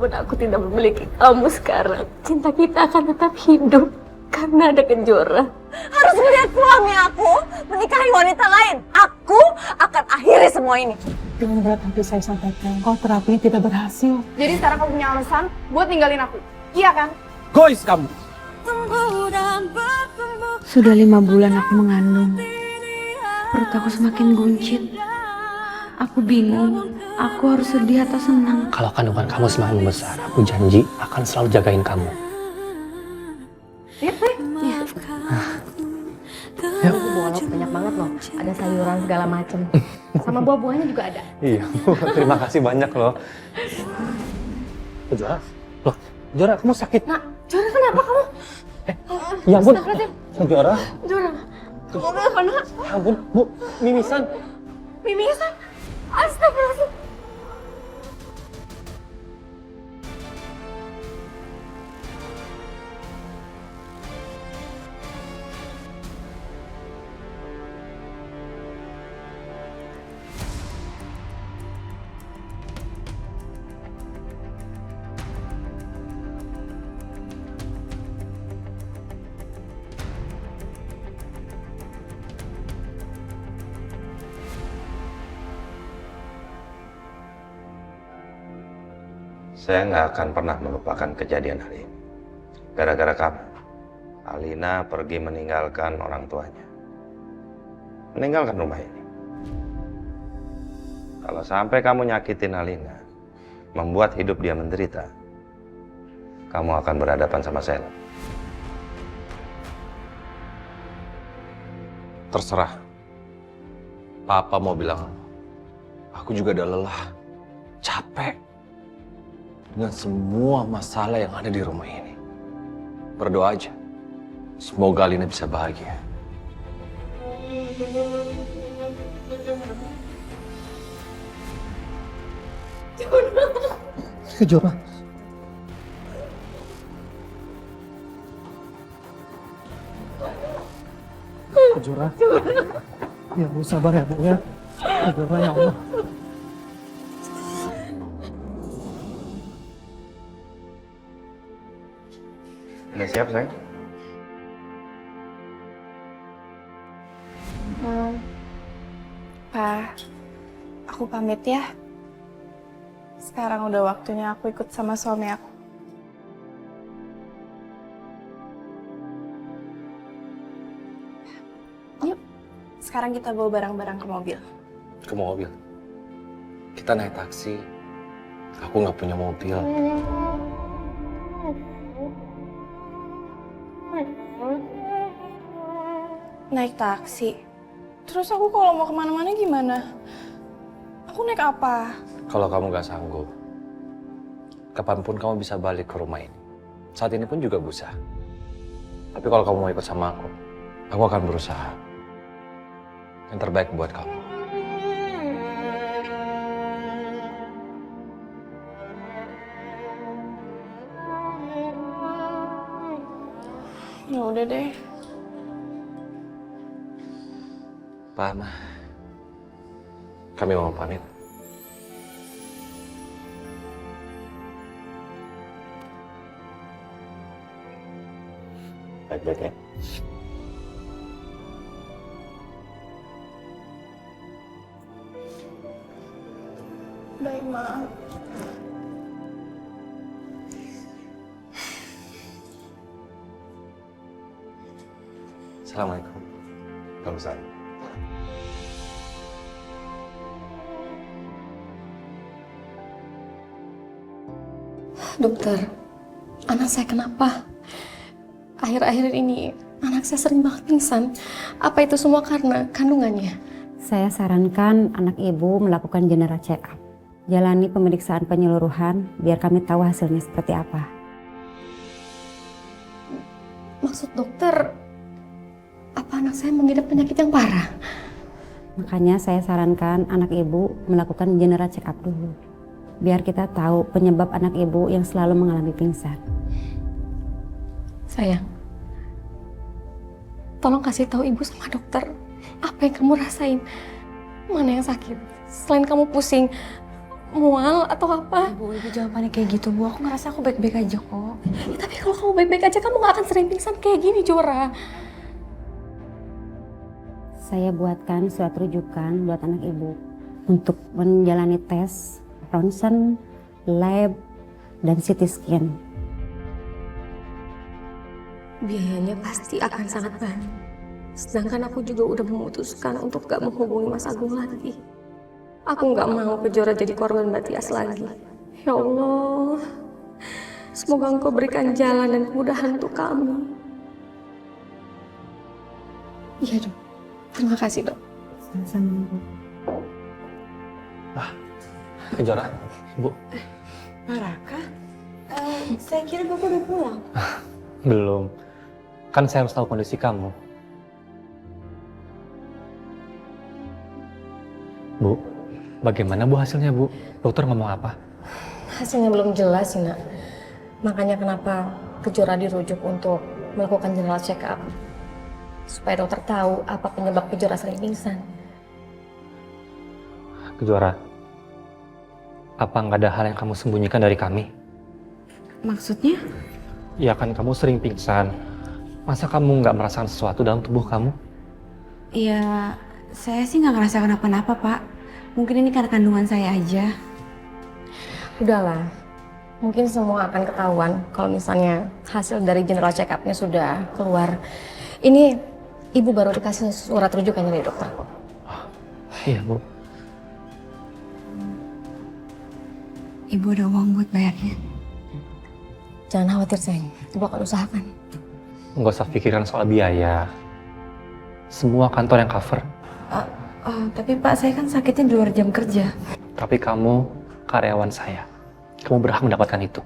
walaupun aku tidak memiliki kamu sekarang, cinta kita akan tetap hidup karena ada Kejora. Harus melihat suami aku menikahi wanita lain. Aku akan akhiri semua ini. Dengan berat hati saya sampaikan, kalau terapi tidak berhasil. Jadi sekarang kamu punya alasan buat ninggalin aku, iya kan? Gois kamu! Sudah 5 bulan aku mengandung. Perut aku semakin buncit. Aku bingung, aku harus sedih atau senang. Kalau kandungan kamu semakin besar, aku janji akan selalu jagain kamu. Ya. Buah lo banyak banget loh, ada sayuran segala macem. Sama buah-buahnya juga ada. Iya, terima kasih banyak loh. Jora? Loh, Jora kamu sakit? Nak, Jora kenapa kamu? Ya ampun, Jora? Jora, kamu kenapa nak? Ya ampun, Bu, mimisan. Mimisan? Astagfirullahaladzim. Saya nggak akan pernah melupakan kejadian hari ini. Gara-gara kamu, Alina pergi meninggalkan orang tuanya. Meninggalkan rumah ini. Kalau sampai kamu nyakitin Alina, membuat hidup dia menderita, kamu akan berhadapan sama saya. Terserah. Papa mau bilang, aku juga udah lelah, capek dengan semua masalah yang ada di rumah ini. Berdoa aja, semoga Alina bisa bahagia. Kejora. Kejora. Ya Bu, sabar ya Bu ya. Kejora ya Allah. Udah siap, sayang? Pa, aku pamit ya. Sekarang udah waktunya aku ikut sama suami aku. Yuk, sekarang kita bawa barang-barang ke mobil. Ke mobil. Kita naik taksi. Aku nggak punya mobil. Naik taksi. Terus aku kalau mau kemana-mana gimana? Aku naik apa? Kalau kamu nggak sanggup, kapanpun kamu bisa balik ke rumah ini. Saat ini pun juga bisa. Tapi kalau kamu mau ikut sama aku akan berusaha. Yang terbaik buat kamu. Ya udah deh. Pak, Ma, kami mau pamit. Baik-baik ya. Baik, Ma. Assalamualaikum. Waalaikumsalam. Dokter, anak saya kenapa? Akhir-akhir ini anak saya sering banget pingsan. Apa itu semua karena kandungannya? Saya sarankan anak ibu melakukan general check up. Jalani pemeriksaan penyeluruhan biar kami tahu hasilnya seperti apa. Maksud dokter, apa anak saya mengidap penyakit yang parah? Makanya saya sarankan anak ibu melakukan general check up dulu. Biar kita tahu penyebab anak ibu yang selalu mengalami pingsan. Sayang, tolong kasih tahu ibu sama dokter apa yang kamu rasain. Mana yang sakit? Selain kamu pusing, mual atau apa. Ibu jangan panik kayak gitu, Bu. Aku ngerasa aku baik-baik aja kok. Ya, tapi kalau kamu baik-baik aja, kamu gak akan sering pingsan kayak gini, Jora. Saya buatkan surat rujukan buat anak ibu untuk menjalani tes, ronsen, lab, dan CT scan. Biayanya pasti akan sangat banyak. Sedangkan aku juga udah memutuskan untuk gak menghubungi Mas Agung lagi. Aku gak mau Kejora jadi korban Mbak Tias lagi. Ya Allah, semoga Engkau berikan jalan dan kemudahan untuk kami. Iya dok, terima kasih dok. Sama-sama, Bu. Kejora, Bu. Pak Raka, saya kira Bapak udah pulang. Belum. Kan saya harus tahu kondisi kamu. Bu, bagaimana Bu hasilnya, Bu? Dokter ngomong apa? Hasilnya belum jelas sih nak. Makanya kenapa Kejora dirujuk untuk melakukan general check up. Supaya dokter tahu apa penyebab Kejora sering pingsan. Kejora, apa nggak ada hal yang kamu sembunyikan dari kami? Maksudnya? Ya kan kamu sering pingsan. Masa kamu nggak merasakan sesuatu dalam tubuh kamu? Ya, saya sih nggak ngerasa kenapa-napa, Pak. Mungkin ini karena kandungan saya aja. Udahlah, mungkin semua akan ketahuan kalau misalnya hasil dari general check up-nya sudah keluar. Ini ibu baru dikasih surat rujukannya dari dokter kok. Iya, Bu. Ibu ada uang buat bayarnya. Jangan khawatir sayang, ibu akan usahakan. Nggak usah pikiran soal biaya. Semua kantor yang cover. Tapi Pak, saya kan sakitnya di luar jam kerja. Tapi kamu karyawan saya. Kamu berhak mendapatkan itu.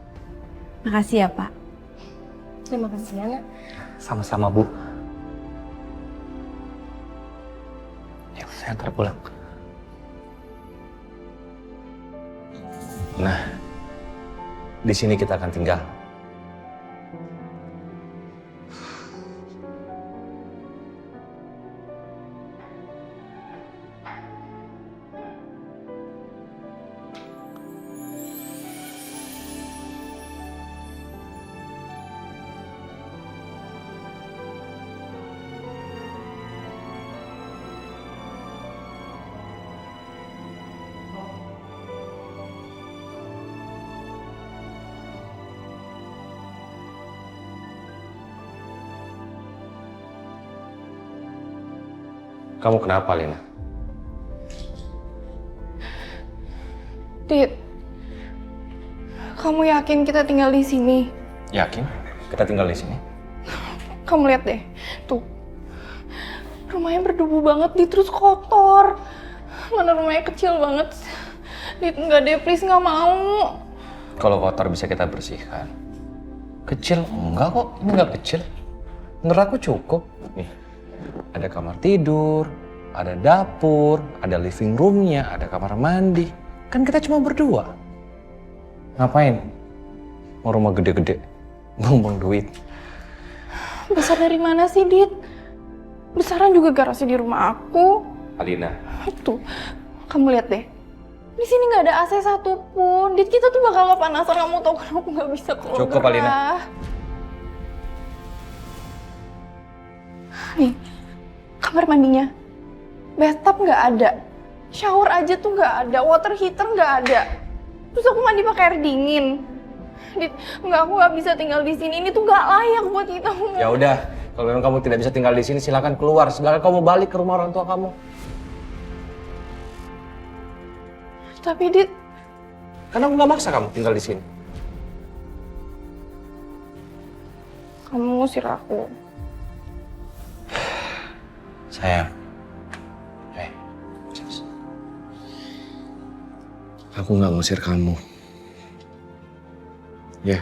Makasih ya, Pak. Terima kasih ya nak. Sama-sama, Bu. Ya, saya antar pulang. Nah, di sini kita akan tinggal. Kamu kenapa, Lina? Dit, kamu yakin kita tinggal di sini? Yakin? Kita tinggal di sini? Kamu lihat deh, tuh. Rumahnya berdebu banget, Dit, terus kotor. Mana rumahnya kecil banget. Dit, enggak deh, please, nggak mau. Kalau kotor bisa kita bersihkan. Kecil? Enggak kok, ini enggak kecil. Menurut aku cukup. Nih, ada kamar tidur, ada dapur, ada living room-nya, ada kamar mandi. Kan kita cuma berdua. Ngapain? Mau rumah gede-gede, buang-buang duit. Besar dari mana sih, Dit? Besaran juga garasi di rumah aku. Alina. Tuh, kamu lihat deh. Di sini nggak ada AC satupun. Dit, kita tuh bakal kepanasan. Kamu tau kan aku nggak bisa keluar. Cukup, Alina. Nih, kamar mandinya. Bathtub nggak ada. Shower aja tuh nggak ada. Water heater nggak ada. Terus aku mandi pakai air dingin. Dit, aku nggak bisa tinggal di sini. Ini tuh nggak layak buat kita. Ya udah, kalau memang kamu tidak bisa tinggal di sini, silakan keluar. Silakan kamu balik ke rumah orang tua kamu. Tapi Dit, Karena aku nggak maksa kamu tinggal di sini. kamu ngusir aku. Sayang. Aku nggak ngusir kamu. Ya,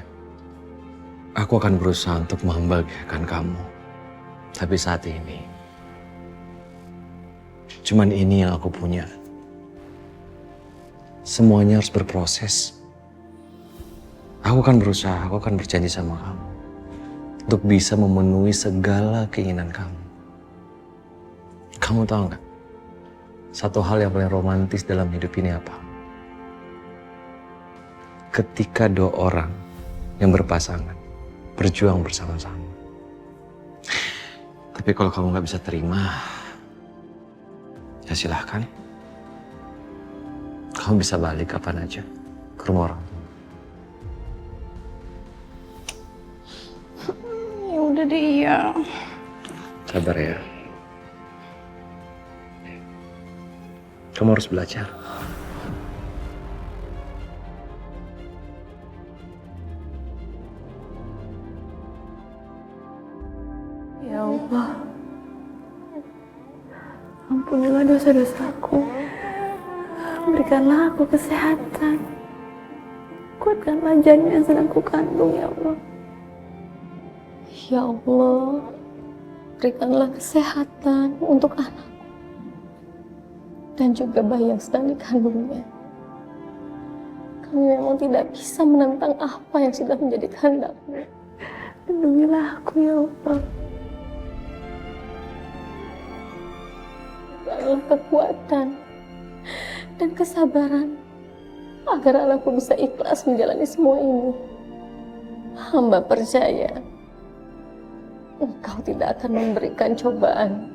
aku akan berusaha untuk membahagiakan kamu. Tapi saat ini, cuman ini yang aku punya. Semuanya harus berproses. Aku akan berusaha, aku akan berjanji sama kamu. Untuk bisa memenuhi segala keinginan kamu. Kamu tahu nggak? Satu hal yang paling romantis dalam hidup ini apa? ketika dua orang yang berpasangan berjuang bersama-sama. Tapi kalau kamu nggak bisa terima, ya silahkan. Kamu bisa balik kapan aja ke rumah orang tua. Ya udah deh, iya. Sabar ya. Kamu harus belajar. Ya Allah, ampunilah dosa-dosaku. Berikanlah aku kesehatan. Kuatkanlah janin yang sedang kukandung, ya Allah. Ya Allah, berikanlah kesehatan untuk anakku dan juga bayi yang sedang dikandungnya. Kami memang tidak bisa menentang apa yang sudah menjadi kehendak-Mu. Lindungilah aku, ya Allah. Berikanlah kekuatan dan kesabaran agar anakku bisa ikhlas menjalani semua ini. Hamba percaya Engkau tidak akan memberikan cobaan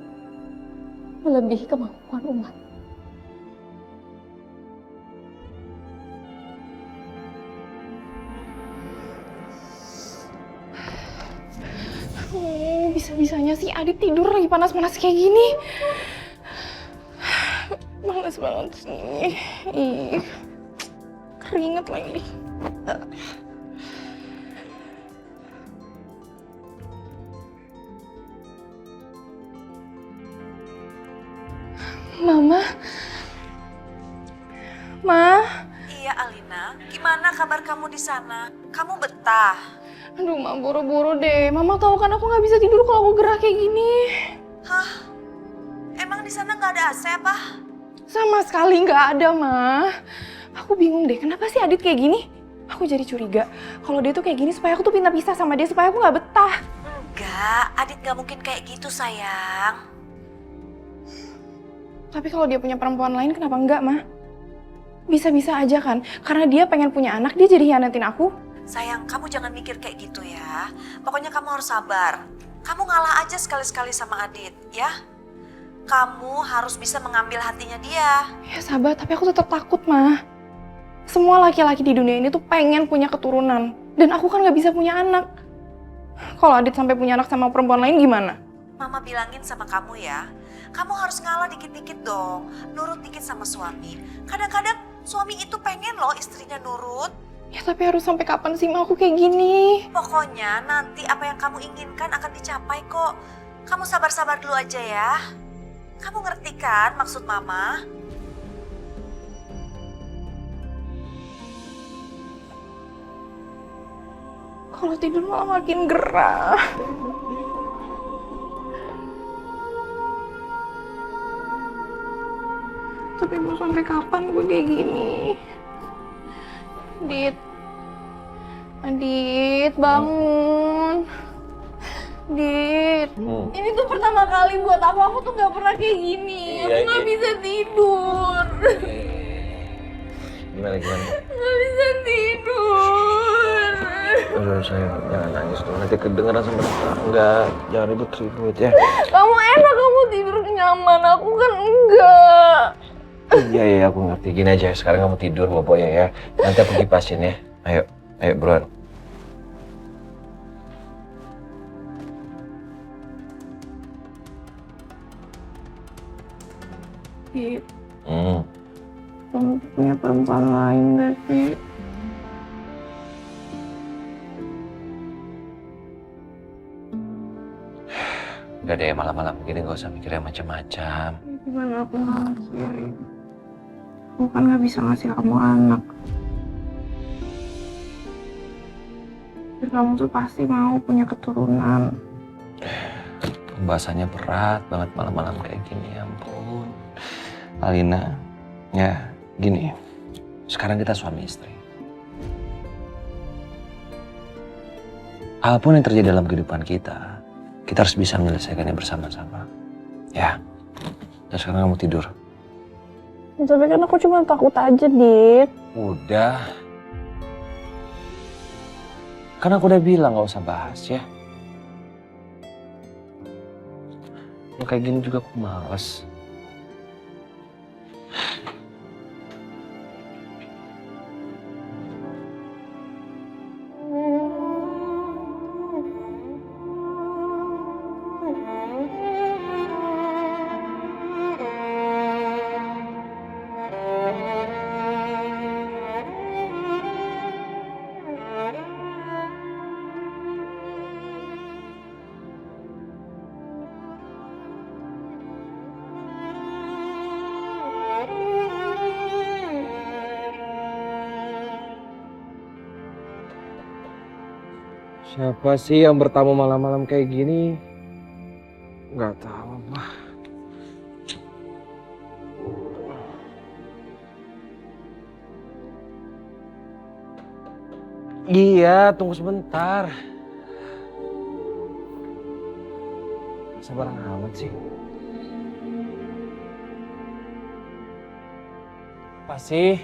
melebihi kemampuan umat. Bisa-bisanya sih Adit tidur lagi panas-panas kayak gini. Males banget sih. Ih, keringet lagi. Mama? Ma? Iya, Alina. Gimana kabar kamu di sana? Kamu betah? Aduh, Ma, buru-buru deh. Mama tahu kan aku nggak bisa tidur kalau aku gerak kayak gini. Hah? Emang di sana nggak ada AC apa? Sama sekali nggak ada, Ma. Aku bingung deh, kenapa sih Adit kayak gini? Aku jadi curiga. Kalau dia tuh kayak gini supaya aku tuh pindah pisah sama dia, supaya aku nggak betah. Enggak, Adit nggak mungkin kayak gitu, sayang. Tapi kalau dia punya perempuan lain, kenapa enggak, Ma? Bisa-bisa aja kan? Karena dia pengen punya anak, dia jadi hianatin aku. Sayang, kamu jangan mikir kayak gitu ya. Pokoknya kamu harus sabar. Kamu ngalah aja sekali-sekali sama Adit, ya. Kamu harus bisa mengambil hatinya dia. Ya sabar, tapi aku tetap takut, Ma. Semua laki-laki di dunia ini tuh pengen punya keturunan. Dan aku kan gak bisa punya anak. Kalau Adit sampai punya anak sama perempuan lain gimana? Mama bilangin sama kamu ya. Kamu harus ngalah dikit-dikit dong. Nurut dikit sama suami. Kadang-kadang suami itu pengen loh istrinya nurut. Ya tapi harus sampai kapan sih, Ma, aku kayak gini? Pokoknya nanti apa yang kamu inginkan akan dicapai kok. Kamu sabar-sabar dulu aja ya. Kamu ngerti kan maksud Mama? Kalau tidur malah makin gerah. Tapi mau sampai kapan gue kayak gini? Adit, bangun. Dit, ini tuh pertama kali buat aku tuh gak pernah kayak gini. Aku gak bisa tidur. Gimana? Gak bisa tidur. Aduh sayang, jangan nangis dong. Nanti kedengeran sama tetangga. Jangan ribut-ribut ya. Kamu enak, kamu tidur nyaman. Aku kan enggak. Iya, aku ngerti. Gini aja, sekarang kamu tidur boboknya ya. Nanti aku kipasin ya. Ayo buruan. Dit, kamu punya perempuan lain gak sih? Udah deh, malam-malam begini gak usah mikir yang macam-macam. Gimana aku ngasih? Aku kan gak bisa ngasih kamu anak. Dan kamu tuh pasti mau punya keturunan. Pembahasannya berat banget malam-malam kayak gini, ya ampun. Alina, ya gini, sekarang kita suami istri. Apapun yang terjadi dalam kehidupan kita harus bisa menyelesaikannya bersama-sama. Ya, dan sekarang kamu tidur. Tapi kan aku cuma takut aja, Dit. Udah, Kan aku udah bilang gak usah bahas ya. Yang kayak gini juga aku males. Siapa sih yang bertamu malam-malam kayak gini? Nggak tahu, mah. Iya, tunggu sebentar. Sabar amat sih. Apa sih?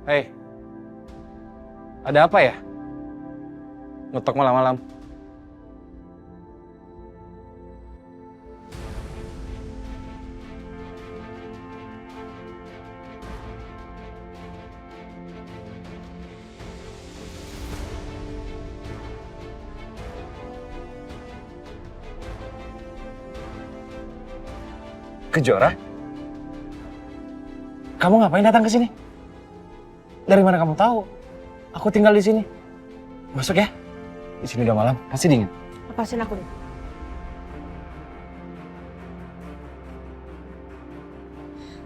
Hei, ada apa ya? Ngetok malam-malam. Kejora? Kamu ngapain datang ke sini? Dari mana kamu tahu? Aku tinggal di sini. Masuk ya. Di sini udah malam, pasti dingin. Lepasin aku deh.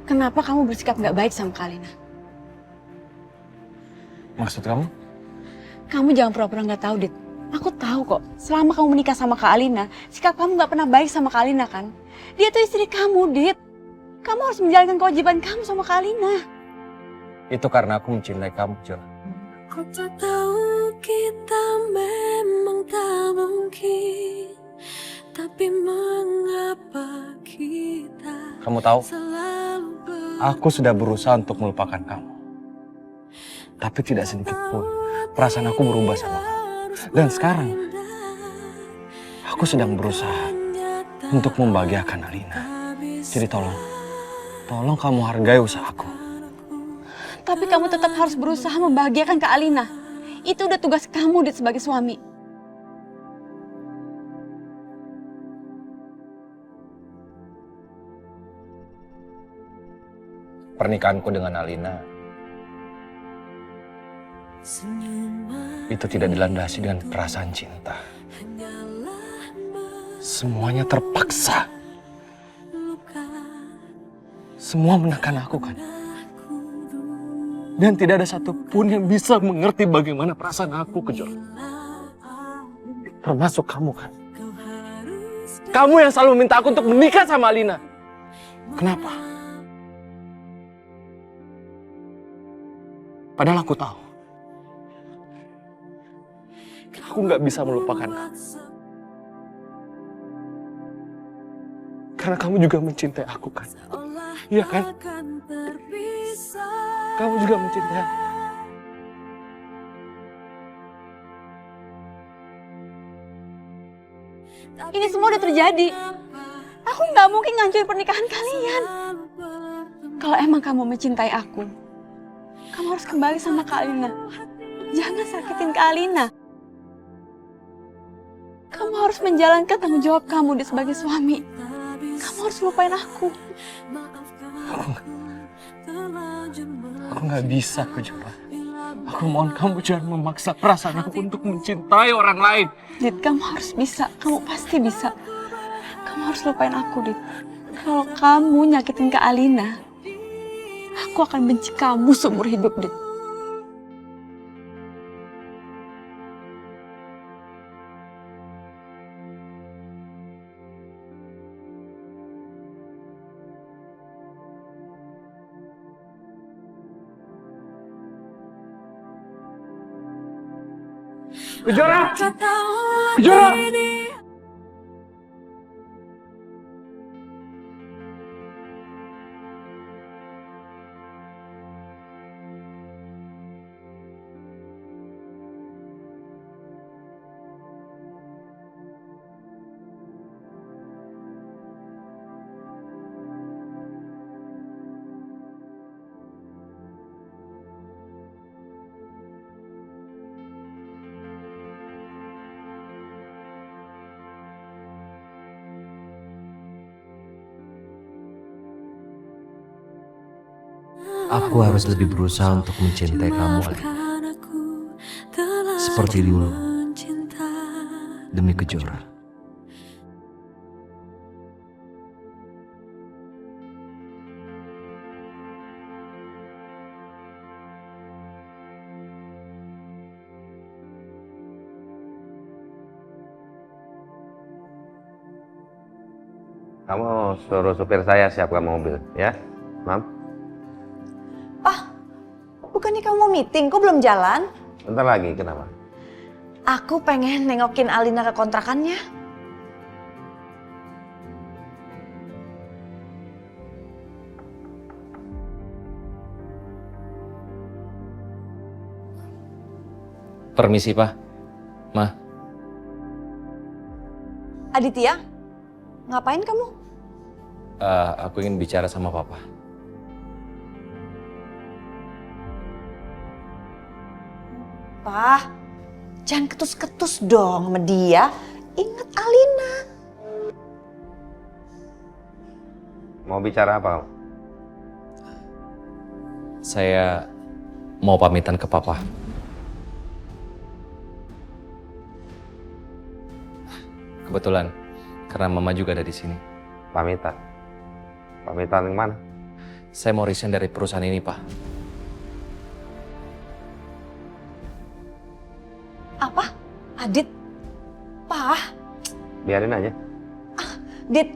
Kenapa kamu bersikap nggak baik sama Kak Alina? Maksud kamu? Kamu jangan pura-pura nggak tahu, Dit. Aku tahu kok, selama kamu menikah sama Kak Alina, sikap kamu nggak pernah baik sama Kak Alina kan? Dia tuh istri kamu, Dit. Kamu harus menjalankan kewajiban kamu sama Kak Alina. Itu karena aku mencintai kamu, Jor. Aku tak tahu kita memang tak mungkin, tapi mengapa kita Kamu tahu, selalu aku sudah berusaha untuk melupakan kamu. Tapi tidak sedikit pun perasaan aku berubah sama kamu. Dan sekarang, aku sedang berusaha untuk membahagiakan Alina. Jadi tolong kamu hargai usahaku. Tapi kamu tetap harus berusaha membahagiakan Kak Alina. Itu udah tugas kamu, Dit, sebagai suami. Pernikahanku dengan Alina itu tidak dilandasi dengan perasaan cinta. Semuanya terpaksa. Semua menekan aku kan. Dan tidak ada satupun yang bisa mengerti bagaimana perasaan aku ke Jor. Termasuk kamu kan. Kamu yang selalu minta aku untuk menikah sama Alina. Kenapa? Padahal aku tahu. Aku nggak bisa melupakan kamu. Karena kamu juga mencintai aku kan. Iya kan? Kamu juga mencintai aku. Ini semua udah terjadi. Aku nggak mungkin ngancurin pernikahan kalian. Kalau emang kamu mencintai aku, kamu harus kembali sama Kak Alina. Jangan sakitin Kak Alina. Kamu harus menjalankan tanggung jawab kamu sebagai suami. Kamu harus lupain aku. Aku nggak bisa, Kejora. Aku mohon kamu jangan memaksa perasaan aku untuk mencintai orang lain. Dit, kamu harus bisa. Kamu pasti bisa. Kamu harus lupain aku, Dit. Kalau kamu nyakitin Kak Alina, aku akan benci kamu seumur hidup, Dit. Kejora! Kejora! Aku harus lebih berusaha untuk mencintai kamu, Ali. Seperti dulu, demi Kejora. Kamu suruh supir saya siapkan mobil, ya, Mam? Bukannya kamu mau meeting, kok belum jalan? Bentar lagi, kenapa? Aku pengen nengokin Alina ke kontrakannya. Permisi, Pak. Ma. Aditya, ngapain kamu? Aku ingin bicara sama Papa. Pak, jangan ketus-ketus dong sama dia. Ingat Alina. Mau bicara apa? Saya mau pamitan ke Papa. Kebetulan, karena Mama juga ada di sini. Pamitan? Pamitan yang mana? Saya mau resign dari perusahaan ini, Pak. Apa? Adit? Pak? Biarin aja. Dit,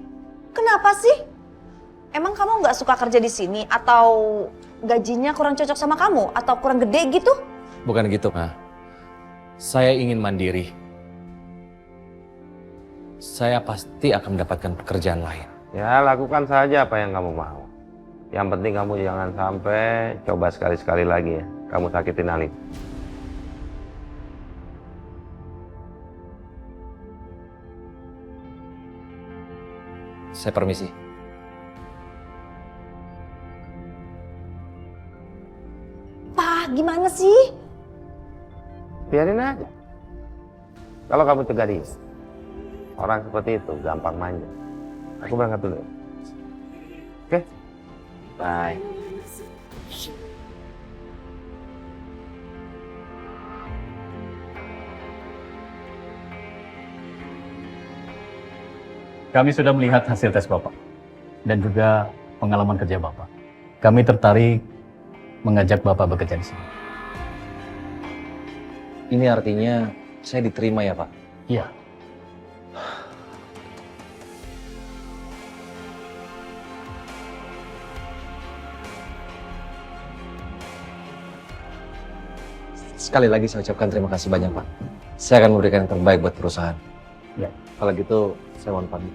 kenapa sih? Emang kamu nggak suka kerja di sini? Atau gajinya kurang cocok sama kamu? Atau kurang gede gitu? Bukan gitu, Ma. Saya ingin mandiri. Saya pasti akan mendapatkan pekerjaan lain. Ya, lakukan saja apa yang kamu mau. Yang penting kamu jangan sampai coba sekali-sekali lagi ya. Kamu sakitin Ali. Saya permisi. Pak, gimana sih? Biarin aja. Kalau kamu cegah dia, orang seperti itu gampang manja. Aku berangkat dulu. Oke? Bye. Kami sudah melihat hasil tes Bapak dan juga pengalaman kerja Bapak. Kami tertarik mengajak Bapak bekerja di sini. Ini artinya saya diterima ya, Pak? Iya. Sekali lagi saya ucapkan terima kasih banyak, Pak. Saya akan memberikan yang terbaik buat perusahaan. Ya. Kalau gitu, saya mohon pamit.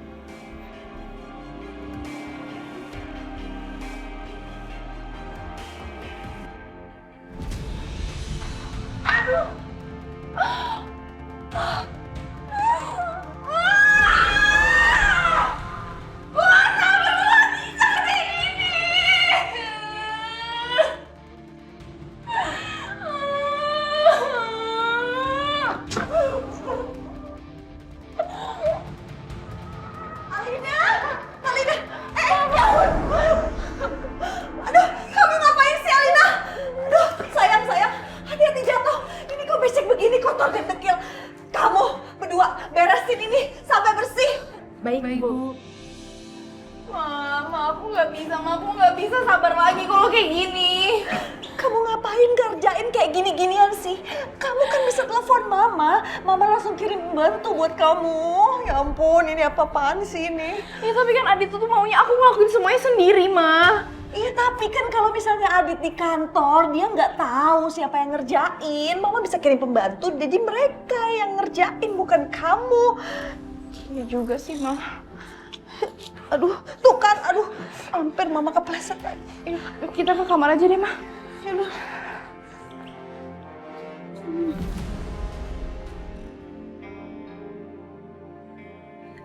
Apaan sih ini? Ya tapi kan Adit tuh maunya aku ngelakuin semuanya sendiri, Ma. Iya tapi kan kalau misalnya Adit di kantor, dia nggak tahu siapa yang ngerjain. Mama bisa kirim pembantu, jadi mereka yang ngerjain, bukan kamu. Iya juga sih, Ma. Aduh, tuh kan, aduh, hampir Mama kepleset. Yuk, kita ke kamar aja deh, Ma. Yaudah.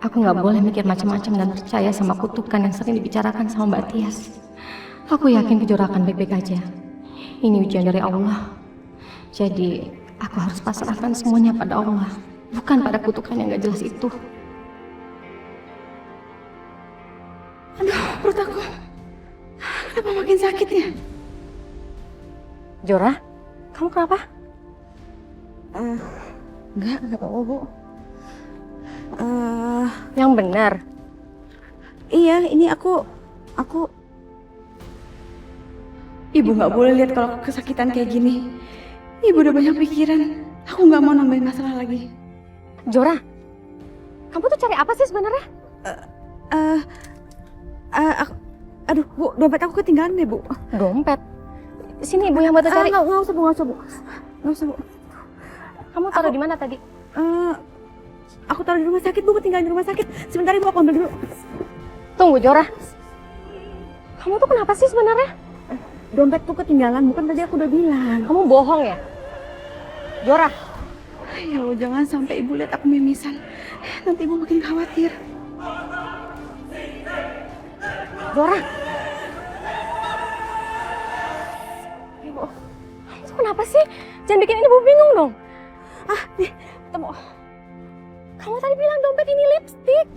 Aku nggak boleh mikir macam-macam dan percaya sama kutukan yang sering dibicarakan sama Mbak Tias. Aku yakin Kejora akan baik-baik aja. Ini ujian dari Allah. Jadi, aku harus pasrahkan semuanya pada Allah, bukan pada kutukan yang gak jelas itu. Aduh, perut aku. Kenapa makin sakit ya? Jora, kamu kenapa? Enggak apa-apa, Bu. Yang benar. Iya, ini aku Ibu nggak boleh lihat kalau aku kesakitan kayak gini. Ibu udah banyak pikiran. Aku nggak mau nambahin masalah lagi. Jora, kamu tuh cari apa sih sebenarnya? Aduh, Bu, dompet aku ketinggalan deh, Bu. Dompet? Sini Ibu yang bantu cari. Nggak usah, Bu. Nggak usah, Bu. Kamu taruh di mana tadi? Aku taruh di rumah sakit, Bu. Ketinggalan di rumah sakit. Sebentar, Ibu, aku ambil dulu. Tunggu, Jora. Kamu tuh kenapa sih sebenarnya? Dompetku ketinggalan, bukan tadi aku udah bilang. Kamu bohong ya? Jora. Ya Allah, jangan sampai Ibu lihat aku mimisan. Nanti Ibu makin khawatir. Jora. Ibu, kamu tuh kenapa sih? Jangan bikin Ibu bingung dong. Nih, ketemu. Kamu tadi bilang dompet ini lipstik.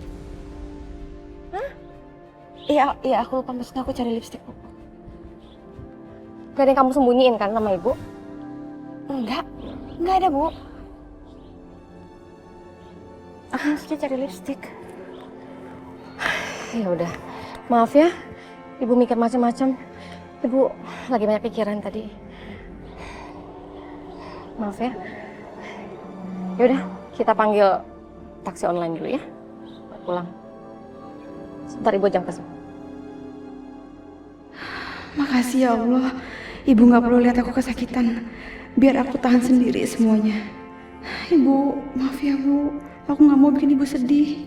Iya, aku lupa, maksudnya aku cari lipstik, Bu. Gak ada yang kamu sembunyiin kan sama Ibu? Enggak ada, Bu. Aku mesti cari lipstik. Ya udah, maaf ya. Ibu mikir macam-macam. Ibu lagi banyak pikiran tadi. Maaf ya. Ya udah, kita panggil taksi online dulu ya. Buat pulang. Sebentar Ibu jam kesini. Makasih ya Allah. Ibu nggak perlu lihat aku kesakitan. Biar aku tahan sendiri semuanya. Ibu, maaf ya, Bu. Aku nggak mau bikin Ibu sedih.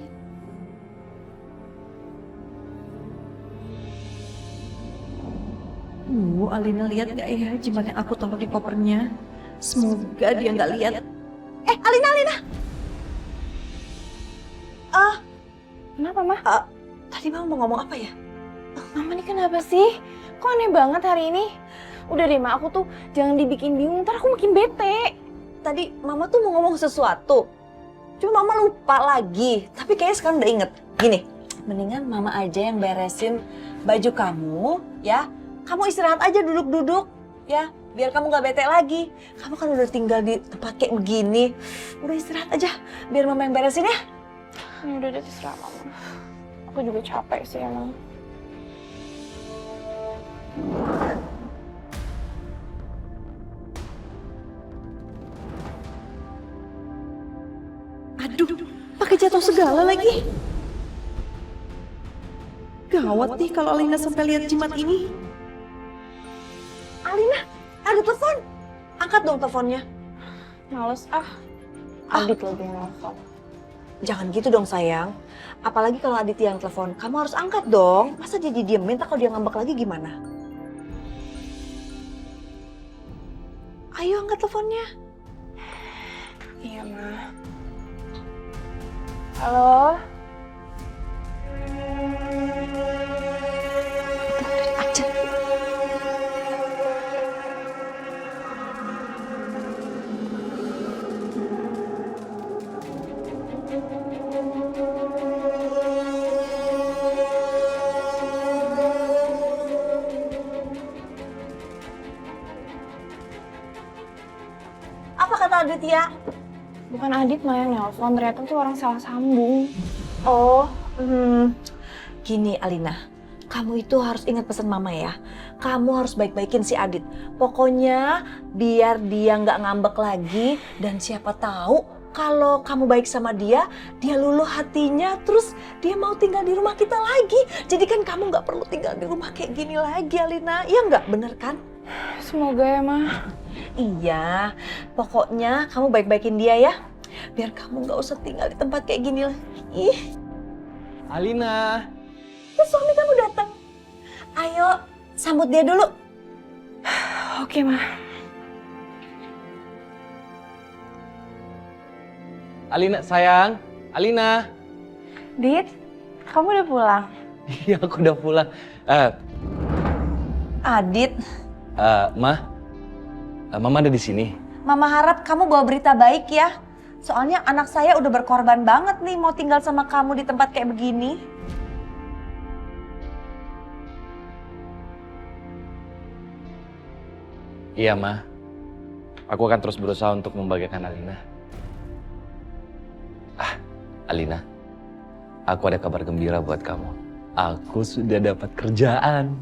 Bu, Alina lihat gak ya jimat yang aku taruh di kopernya? Semoga dia nggak lihat. Alina! Kenapa, Ma? Tadi Mama mau ngomong apa ya? Mama ini kenapa sih? Kok aneh banget hari ini? Udah deh, Ma, aku tuh jangan dibikin bingung, ntar aku makin bete. Tadi Mama tuh mau ngomong sesuatu. Cuma Mama lupa lagi. Tapi kayaknya sekarang udah inget. Gini, mendingan Mama aja yang beresin baju kamu, ya. Kamu istirahat aja duduk-duduk, ya. Biar kamu gak bete lagi. Kamu kan udah tinggal di tempat kayak begini. Udah istirahat aja, biar Mama yang beresin ya. Udah deh, terserah Mama. Aku juga capek sih emang. Aduh, pakai jatuh segala lagi. Gawat nih kalau Alina sampai lihat jimat ini. Alina, ada telepon. Angkat dong teleponnya. Males Adit lagi nelfon. Jangan gitu dong sayang. Apalagi kalau Adit yang telepon, kamu harus angkat dong. Masa dia didiemin, tak kalau dia ngambek lagi gimana? Ayo angkat teleponnya. Iya, Ma. Halo? Aja. Apa kata Aditya? Bukan Adit, Ma, yang nelfon. Ternyata tuh orang salah sambung. Oh, gini Alina, kamu itu harus ingat pesan Mama ya. Kamu harus baik-baikin si Adit. Pokoknya biar dia nggak ngambek lagi dan siapa tahu kalau kamu baik sama dia, dia luluh hatinya, terus dia mau tinggal di rumah kita lagi. Jadi kan kamu nggak perlu tinggal di rumah kayak gini lagi, Alina. Iya nggak, bener kan? Semoga ya, Ma. Iya, pokoknya kamu baik-baikin dia ya. Biar kamu nggak usah tinggal di tempat kayak gini lagi. Alina. Terus suami kamu datang. Ayo, sambut dia dulu. Oke, Ma. Alina sayang. Alina. Dit, kamu udah pulang? Iya, aku udah pulang. Adit, Mama ada di sini. Mama harap kamu bawa berita baik ya. Soalnya anak saya udah berkorban banget nih mau tinggal sama kamu di tempat kayak begini. Iya, Ma. Aku akan terus berusaha untuk membahagiakan Alina. Alina, aku ada kabar gembira buat kamu. Aku sudah dapat kerjaan.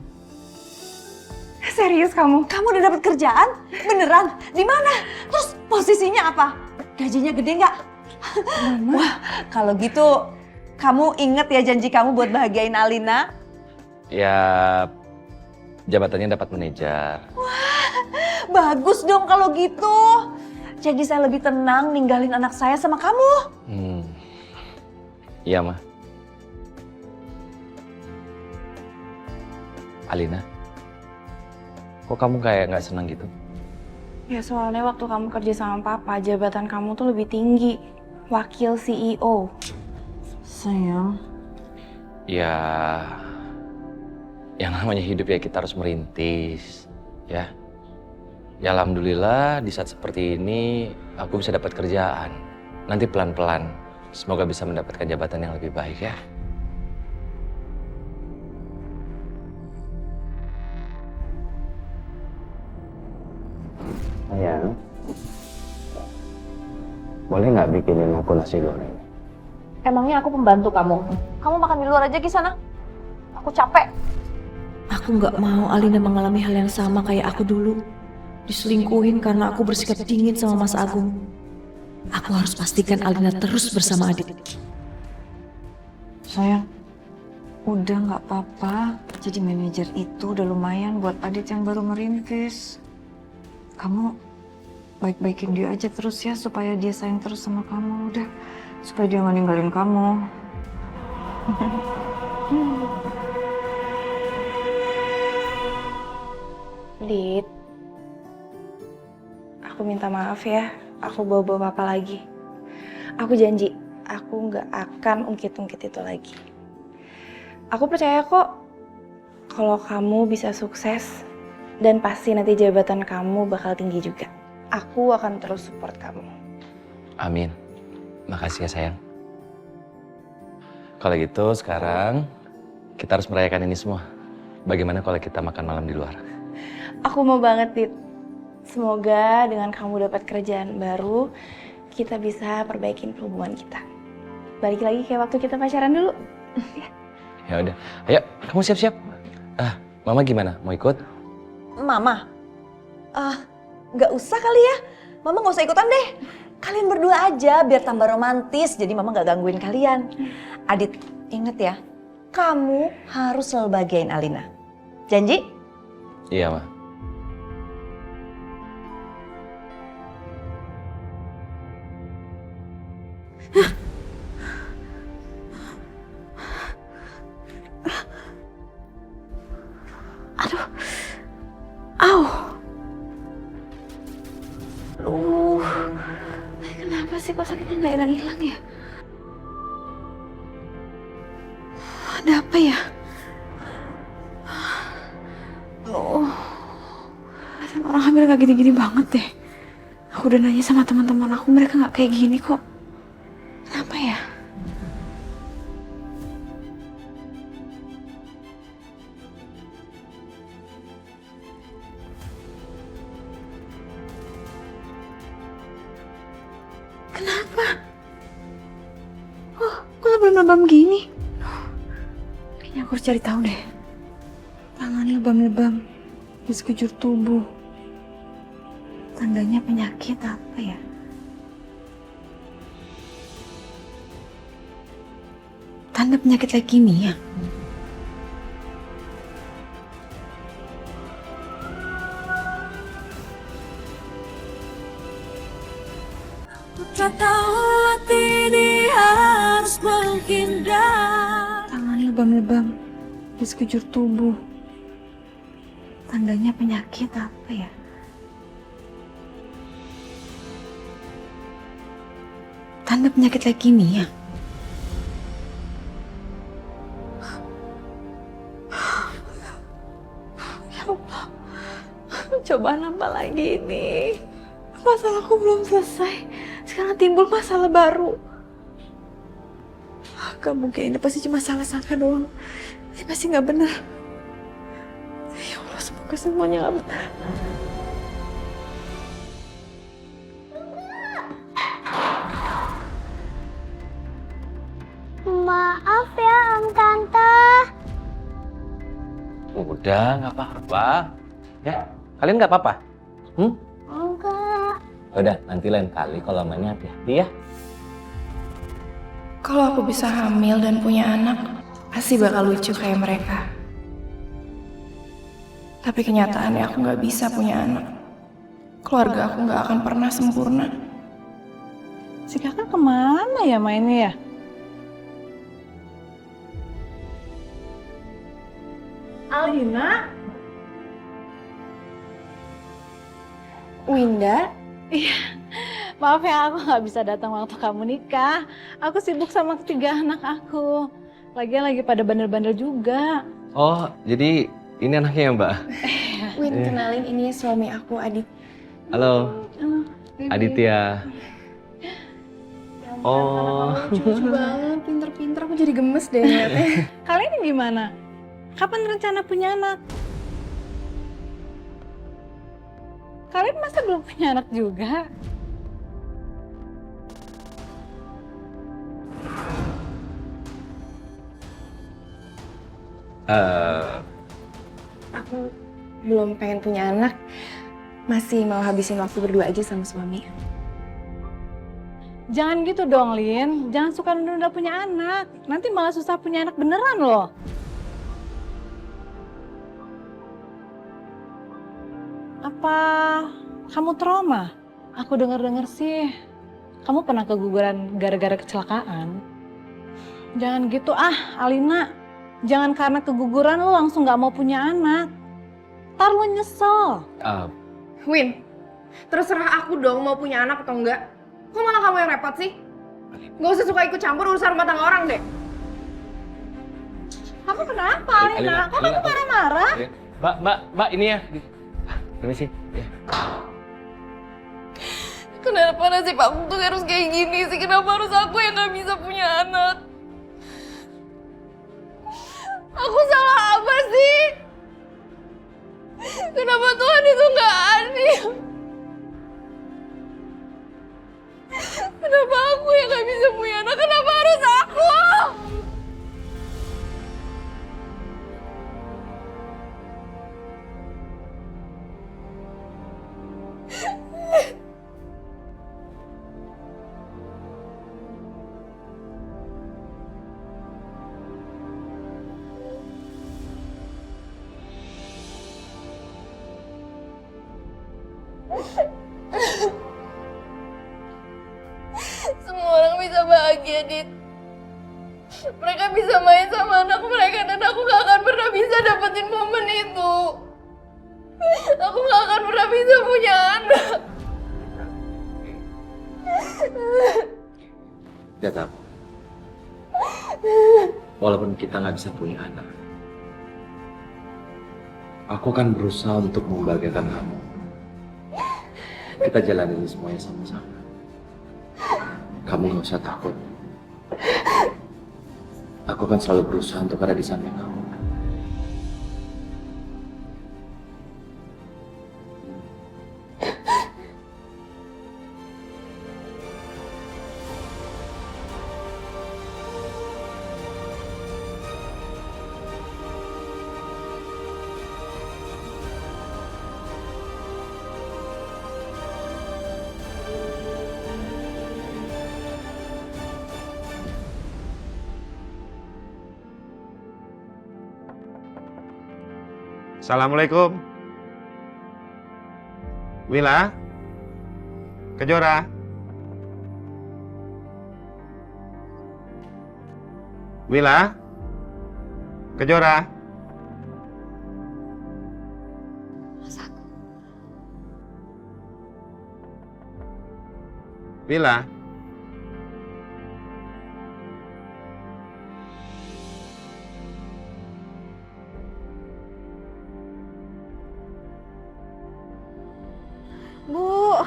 Serius kamu? Kamu udah dapat kerjaan? Beneran? Di mana? Terus posisinya apa? Gajinya gede nggak? Wah, kalau gitu kamu inget ya janji kamu buat bahagiain Alina? Ya, jabatannya dapat manajer. Wah, bagus dong kalau gitu. Jadi saya lebih tenang ninggalin anak saya sama kamu. Iya, Ma. Alina, kok kamu kayak nggak senang gitu? Ya soalnya waktu kamu kerja sama papa, jabatan kamu tuh lebih tinggi. Wakil CEO. Sayang. Ya, yang namanya hidup ya kita harus merintis, ya. Ya alhamdulillah di saat seperti ini aku bisa dapat kerjaan. Nanti pelan-pelan, semoga bisa mendapatkan jabatan yang lebih baik ya. Sayang, boleh nggak bikinin aku nasi goreng? Emangnya aku pembantu kamu? Kamu makan di luar aja di sana. Aku capek. Aku nggak mau Alina mengalami hal yang sama kayak aku dulu. Diselingkuhin karena aku bersikap dingin sama Mas Agung. Aku harus pastikan Alina terus bersama Adit. Sayang, udah nggak apa-apa. Jadi manajer itu udah lumayan buat Adit yang baru merintis. Kamu baik-baikin dia aja terus ya supaya dia sayang terus sama kamu. Udah, supaya dia nggak ninggalin kamu. Dit, aku minta maaf ya, aku bawa-bawa papa lagi. Aku janji, aku nggak akan ungkit-ungkit itu lagi. Aku percaya kok kalau kamu bisa sukses dan pasti nanti jabatan kamu bakal tinggi juga. Aku akan terus support kamu. Amin. Makasih ya sayang. Kalau gitu sekarang kita harus merayakan ini semua. Bagaimana kalau kita makan malam di luar? Aku mau banget, Dit. Semoga dengan kamu dapat kerjaan baru, kita bisa perbaikin hubungan kita. Balik lagi kayak waktu kita pacaran dulu. Ya udah, ayo kamu siap-siap. Mama gimana? Mau ikut? Mama? Nggak usah kali ya. Mama nggak usah ikutan deh. Kalian berdua aja biar tambah romantis. Jadi Mama nggak gangguin kalian. Adit, inget ya. Kamu harus selalu bahagiain Alina. Janji? Iya, Ma. Aduh. Au. Kenapa sih kok sakitnya nggak hilang-hilang ya? Ada apa ya? Orang hamil gak gini-gini banget deh. Aku udah nanya sama teman-teman aku, mereka nggak kayak gini kok. Kenapa ya? Kenapa? Kok lebam-lebam gini? Kayaknya aku harus cari tahu deh. Tangan lebam-lebam di sekujur tubuh. Tandanya penyakit apa ya? Tanda penyakit leukemia. Tak tahu hati ini harus menghindar. Tangan lebam-lebam di sekujur tubuh. Tandanya penyakit apa ya? Tanda penyakit leukemia. Ya Allah, cobaan apa lagi ini? Masalahku belum selesai. Sekarang timbul masalah baru. Gak mungkin, ini pasti cuma salah sangka doang. Ini pasti gak benar. Ya Allah, semoga semuanya gak benar. udah nggak apa-apa. Ya, kalian nggak apa-apa? Enggak. Udah, nanti lain kali kalau mainnya hati-hati ya. Kalau aku bisa hamil dan punya anak, pasti bakal lucu kayak mereka. Tapi kenyataannya aku nggak bisa punya anak. Keluarga aku nggak akan pernah sempurna. Si kakak kemana ya mainnya ya? Alina? Winda? Iya, maaf ya aku nggak bisa datang waktu kamu nikah. Aku sibuk sama ketiga anak aku. Lagian lagi pada bandel-bandel juga. Oh, jadi ini anaknya ya, Mbak? Win, kenalin ini suami aku, Adit. Halo, Aditya. Oh, Lucu banget, pinter-pinter. Aku jadi gemes deh ngeliatnya. Kalian gimana? Kapan rencana punya anak? Kalian masa belum punya anak juga? Aku belum pengen punya anak. Masih mau habisin waktu berdua aja sama suami. Jangan gitu dong, Lin. Jangan suka nunda-nunda punya anak. Nanti malah susah punya anak beneran loh. Apa kamu trauma? Aku dengar-dengar sih kamu pernah keguguran gara-gara kecelakaan. Jangan gitu Alina. Jangan karena keguguran lo langsung gak mau punya anak. Ntar lo nyesel. Win, terserah aku dong mau punya anak atau enggak. Kok malah kamu yang repot sih? Gak usah suka ikut campur urusan rumah tangga orang deh. Kamu kenapa Alina? Kok kamu marah-marah? Mbak, ini ya. Permisi. Ya. Kenapa nasib aku tuh harus kayak gini sih? Kenapa harus aku yang gak bisa punya anak? Aku salah apa sih? Kenapa Tuhan itu gak adil? Kenapa aku yang gak bisa punya anak? Kenapa harus aku? Semua orang bisa bahagia, Dit. Mereka bisa main sama anak mereka dan aku gak akan pernah bisa dapetin momen itu. Aku gak akan pernah bisa punya anak. Lihat apa? Walaupun kita nggak bisa punya anak, aku akan berusaha untuk membahagiakan kamu. Kita jalanin semuanya sama-sama. Kamu nggak usah takut. Aku akan selalu berusaha untuk ada di samping kamu. Assalamualaikum. Wila? Kejora? Wila? Kejora? Wila? Bu.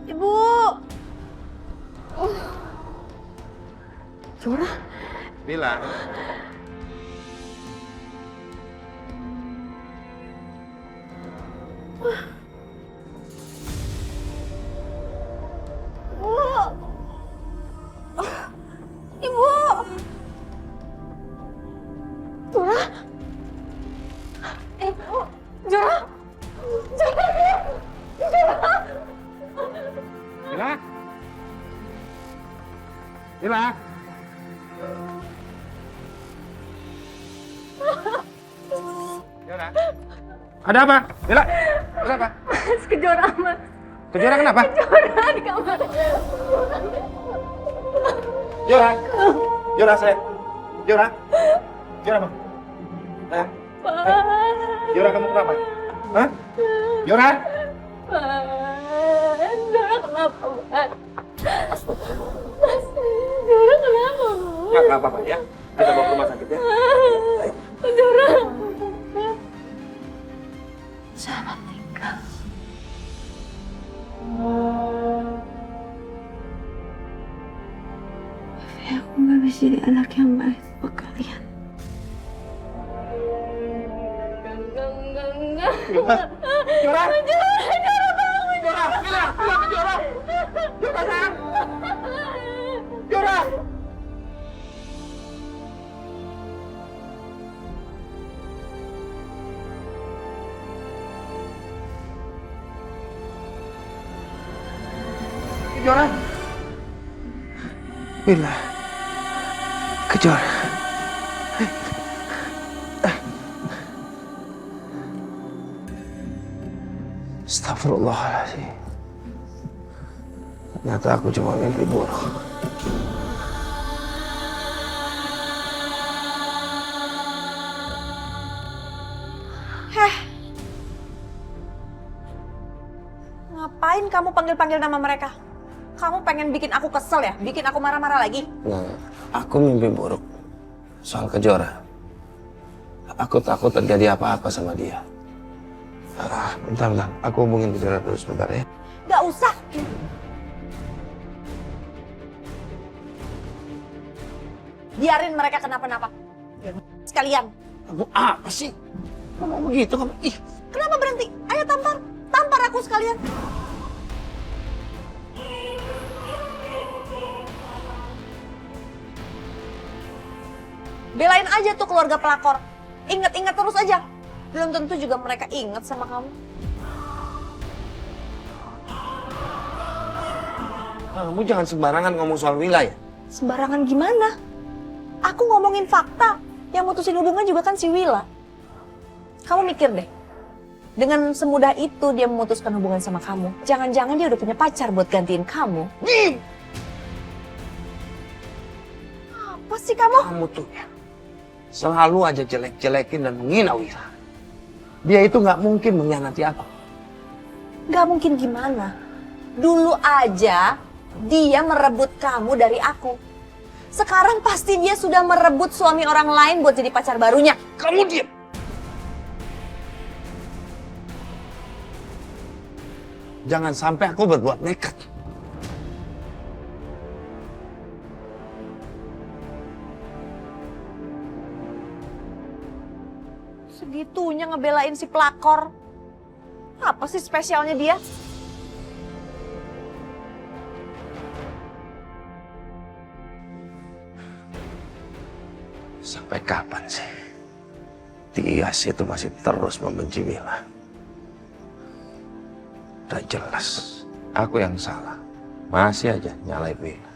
Ibu. Zora? Wila? Ibu. Jora! Jora! Jora! Mila? Mila? Yora? Ada apa? Mila? Ada apa? Kejora, Mas. Kejora kenapa? Kejora di kamar. Yora? Yora, saya. Yora? Yora, Bang. Sayang. Yora, kamu kenapa? Hah? Yora? Jora kenapa, Mas? Jora kenapa, Mas? Nggak apa-apa ya. Kita bawa ke rumah sakit ya. Jora. Selamat tinggal. Tapi aku nggak bisa jadi anak yang baik buat kalian. Yora? Yora? Jora bangun. Yora! Mila! Mila ke Yora! Yora, sayang! Yora! Kejora. Mila. Kejora. Astagfirullahaladzim. Ternyata aku cuma mimpi buruk. Ngapain kamu panggil-panggil nama mereka? Kamu pengen bikin aku kesel ya? Bikin aku marah-marah lagi? Nah, aku mimpi buruk soal Kejora. Aku takut terjadi apa-apa sama dia. Bentar. Aku hubungin Kejora dulu sebentar ya. Gak usah. Biarin mereka kenapa-napa. Sekalian. Kamu apa sih? Kamu begitu kamu? Ih. Kenapa berhenti? Ayo tampar. Tampar aku sekalian. Belain aja tuh keluarga pelakor. Ingat-ingat terus aja. Belum tentu juga mereka ingat sama kamu. Kamu jangan sembarangan ngomong soal wilayah. Sembarangan gimana? Aku ngomongin fakta. Yang mutusin hubungan juga kan si Wila. Kamu mikir deh. Dengan semudah itu dia memutuskan hubungan sama kamu. Jangan-jangan dia udah punya pacar buat gantiin kamu. Apa sih kamu? Kamu tuh ya, selalu aja jelek-jelekin dan menghina Wila. Dia itu nggak mungkin mengkhianati aku. Gak mungkin gimana? Dulu aja dia merebut kamu dari aku. Sekarang pasti dia sudah merebut suami orang lain buat jadi pacar barunya. Kamu diam. Jangan sampai aku berbuat nekat. Segitunya ngebelain si pelakor. Apa sih spesialnya dia? Sampai kapan sih Tias itu masih terus membenci Mila? Udah jelas aku yang salah, masih aja nyalain Mila.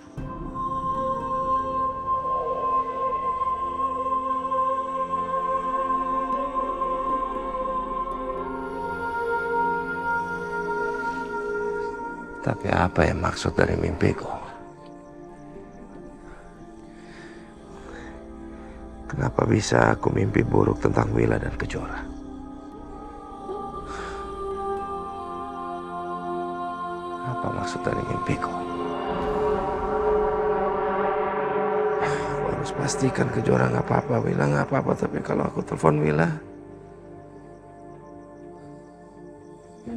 Tapi apa yang maksud dari mimpiku? Kenapa bisa aku mimpi buruk tentang Wila dan Kejora? Apa maksud dari mimpiku? Aku harus pastikan Kejora nggak apa-apa, Wila nggak apa-apa. Tapi kalau aku telepon Wila,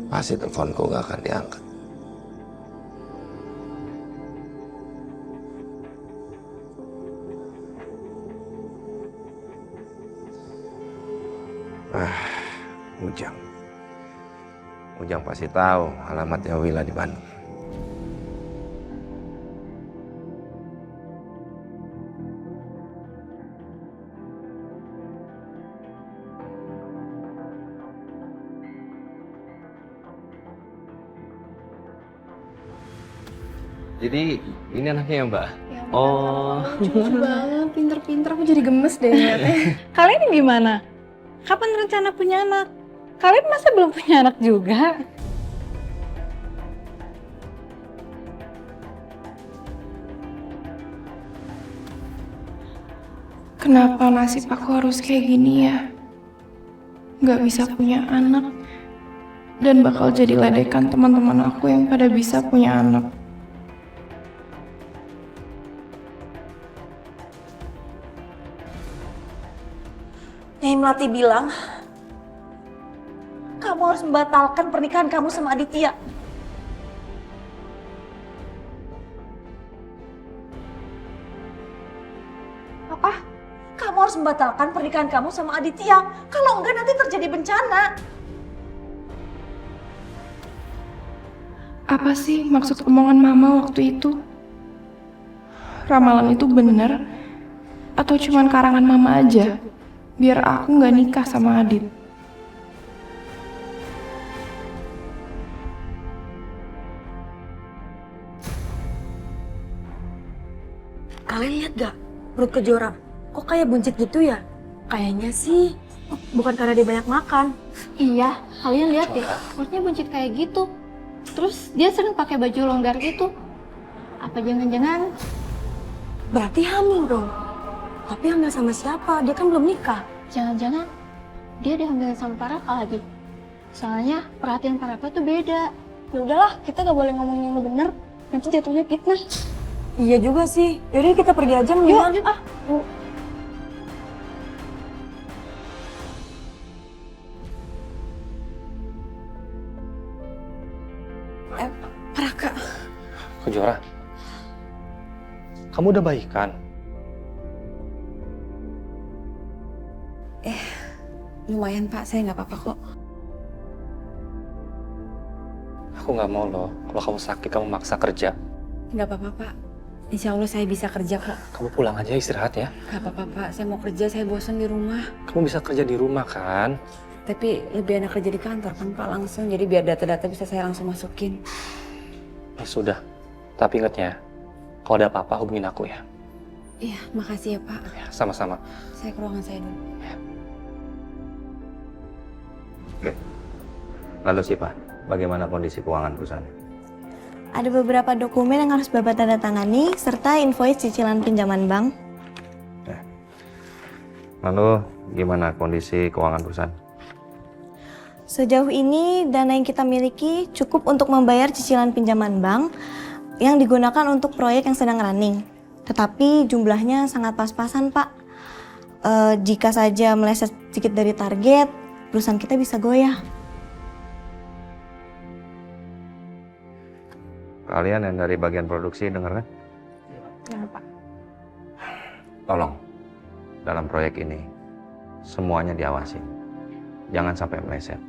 pasti teleponku nggak akan diangkat. Ujang. Ujang pasti tahu alamatnya Wila di Bandung. Jadi ini anaknya ya Mbak? Ya, Oh. lucu banget, pinter-pinter. Aku jadi gemes deh ngeliatnya. Kalian gimana? Kapan rencana punya anak? Kalian masa belum punya anak juga? Kenapa nasib aku harus kayak gini ya? Gak bisa punya anak. Dan bakal jadi ledekan teman-teman aku yang pada bisa punya anak. Nyai Melati bilang, kamu harus membatalkan pernikahan kamu sama Aditya. Apa? Kamu harus membatalkan pernikahan kamu sama Aditya. Kalau enggak nanti terjadi bencana. Apa sih maksud omongan mama waktu itu? Ramalan itu bener? Atau cuman karangan mama aja? Biar aku nggak nikah sama Adit. Kalian lihat gak perut Kejora? Kok kayak buncit gitu ya? Kayaknya sih bukan karena dia banyak makan. Iya, kalian lihat deh, perutnya buncit kayak gitu. Terus dia sering pakai baju longgar gitu. Apa jangan-jangan Berarti hamil dong. Tapi hamil sama siapa? Dia kan belum nikah. jangan-jangan dia dihamilin sama Paraka lagi. Soalnya perhatian Paraka tuh beda. Ya udahlah, kita gak boleh ngomong yang bener. Nanti jatuhnya fitnah. Iya juga sih. Yaudah kita pergi aja mendingan. Yuk, yuk. Paraka. Kejora, kamu udah baikan? Lumayan Pak, saya nggak apa-apa kok. Aku nggak mau loh, kalau kamu sakit kamu maksa kerja. Nggak apa-apa Pak. Insya Allah saya bisa kerja kok. Kamu pulang aja istirahat ya. Nggak apa-apa Pak, saya mau kerja, saya bosan di rumah. Kamu bisa kerja di rumah kan? Tapi lebih enak kerja di kantor kan Pak langsung, jadi biar data-data bisa saya langsung masukin. Ya sudah, tapi ingat ya, kalau ada apa-apa hubungin aku ya. Iya, makasih ya Pak. Ya, sama-sama. Saya ke ruangan saya dulu. Oke. Lalu sih Pak, bagaimana kondisi keuangan perusahaan? Ada beberapa dokumen yang harus Bapak tanda tangani, serta invoice cicilan pinjaman bank. Lalu gimana kondisi keuangan perusahaan? Sejauh ini, dana yang kita miliki cukup untuk membayar cicilan pinjaman bank yang digunakan untuk proyek yang sedang running. Tetapi jumlahnya sangat pas-pasan, Pak. Jika saja meleset sedikit dari target, perusahaan kita bisa goyah. Kalian yang dari bagian produksi dengar kan? Ya, Pak. Tolong, dalam proyek ini semuanya diawasi. Jangan sampai meleset.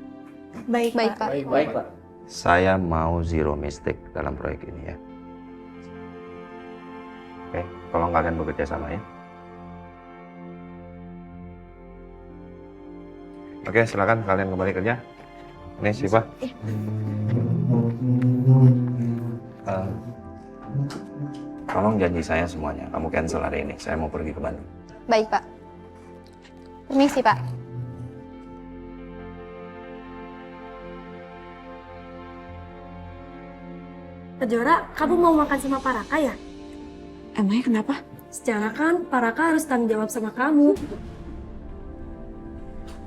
Baik, Pak. Baik Pak. Saya mau zero mistake dalam proyek ini ya. Oke, tolong kalian bekerja sama ya. Oke, silakan kalian kembali kerja. Ini Siva. Tolong janji saya semuanya. Kamu cancel hari ini. Saya mau pergi ke Bandung. Baik, Pak. Permisi, Pak. Kejora, kamu mau makan sama Paraka ya? Emangnya kenapa? Secara kan Paraka harus tanggung jawab sama kamu.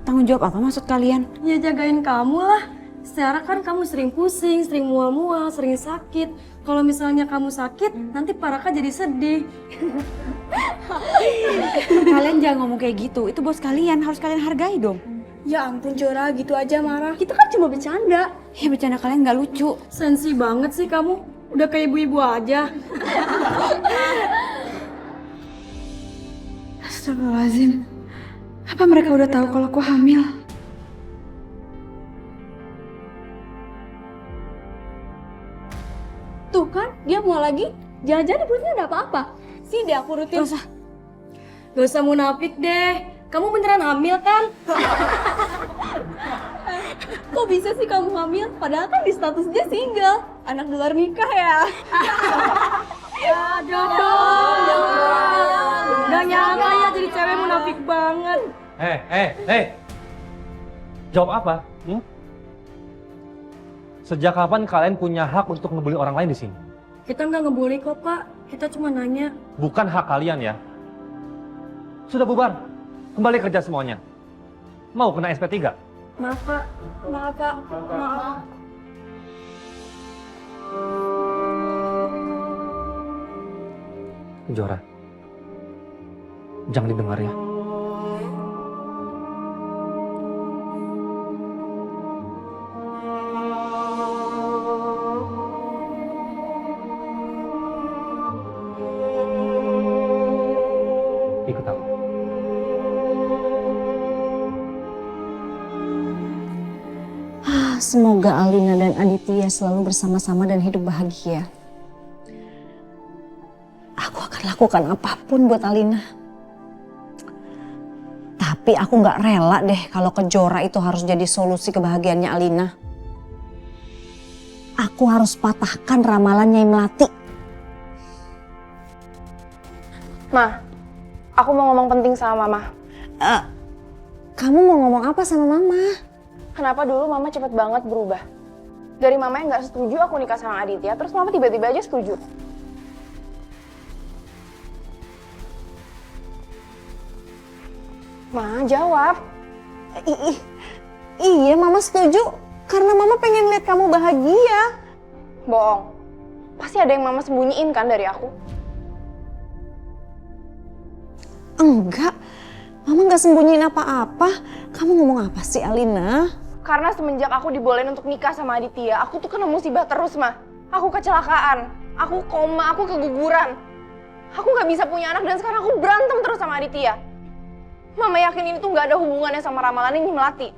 Tanggung jawab apa maksud kalian? Ya jagain kamu lah. Secara kan kamu sering pusing, sering mual-mual, sering sakit. Kalau misalnya kamu sakit, nanti Paraka jadi sedih. Kalian jangan ngomong kayak gitu. Itu bos kalian, harus kalian hargai dong. Ya ampun Jora, gitu aja marah. Kita kan cuma bercanda. Ya bercanda kalian nggak lucu. Sensi banget sih kamu. Udah kayak ibu-ibu aja. Astagfirullahaladzim. Apa mereka udah tahu kalau aku hamil? Tuh kan, dia mau lagi. Jangan-jangan di perutnya ada apa-apa. Sini deh aku rutin. Gak usah munafik deh. Kamu beneran hamil kan? Kok bisa sih kamu hamil? Padahal kan di statusnya single. Anak di luar nikah ya. Gak nyangka ya jadi cewek munafik banget. Jawab apa? Sejak kapan kalian punya hak untuk ngebully orang lain di sini? Kita nggak ngebully kok, Pak. Kita cuma nanya. Bukan hak kalian ya. Sudah bubar. Kembali kerja semuanya. Mau kena SP3? Maaf, Pak. Maaf, Pak. Maaf. Jora. Jangan didengar ya. Ikut aku. Semoga Alina dan Aditya selalu bersama-sama dan hidup bahagia. Aku akan lakukan apapun buat Alina. Tapi aku nggak rela deh kalau Kejora itu harus jadi solusi kebahagiaannya Alina. Aku harus patahkan ramalan Nyai Melati. Ma, aku mau ngomong penting sama Mama. Kamu mau ngomong apa sama Mama? Kenapa dulu Mama cepet banget berubah? Dari Mama yang nggak setuju aku nikah sama Aditya, terus Mama tiba-tiba aja setuju. Ma, jawab. Iya, Mama setuju. Karena Mama pengen lihat kamu bahagia. Bohong. Pasti ada yang Mama sembunyiin kan dari aku? Enggak. Mama nggak sembunyiin apa-apa. Kamu ngomong apa sih, Alina? Karena semenjak aku dibolehin untuk nikah sama Aditya, aku tuh kena musibah terus, Ma. Aku kecelakaan, aku koma, aku keguguran. Aku nggak bisa punya anak dan sekarang aku berantem terus sama Aditya. Mama yakin ini tuh nggak ada hubungannya sama ramalan ini Melati.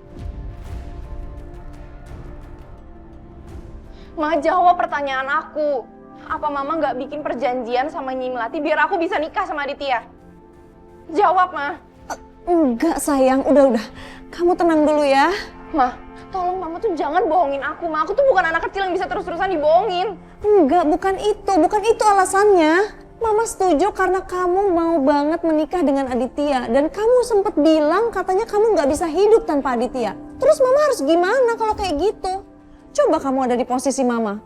Ma, jawab pertanyaan aku. Apa Mama nggak bikin perjanjian sama Nyi Melati biar aku bisa nikah sama Aditya? Jawab, Ma. Enggak, sayang. Udah. Kamu tenang dulu ya. Ma, tolong Mama tuh jangan bohongin aku, Ma. Aku tuh bukan anak kecil yang bisa terus-terusan dibohongin. Enggak, bukan itu alasannya. Mama setuju karena kamu mau banget menikah dengan Aditya. Dan kamu sempet bilang katanya kamu nggak bisa hidup tanpa Aditya. Terus Mama harus gimana kalau kayak gitu? Coba kamu ada di posisi Mama.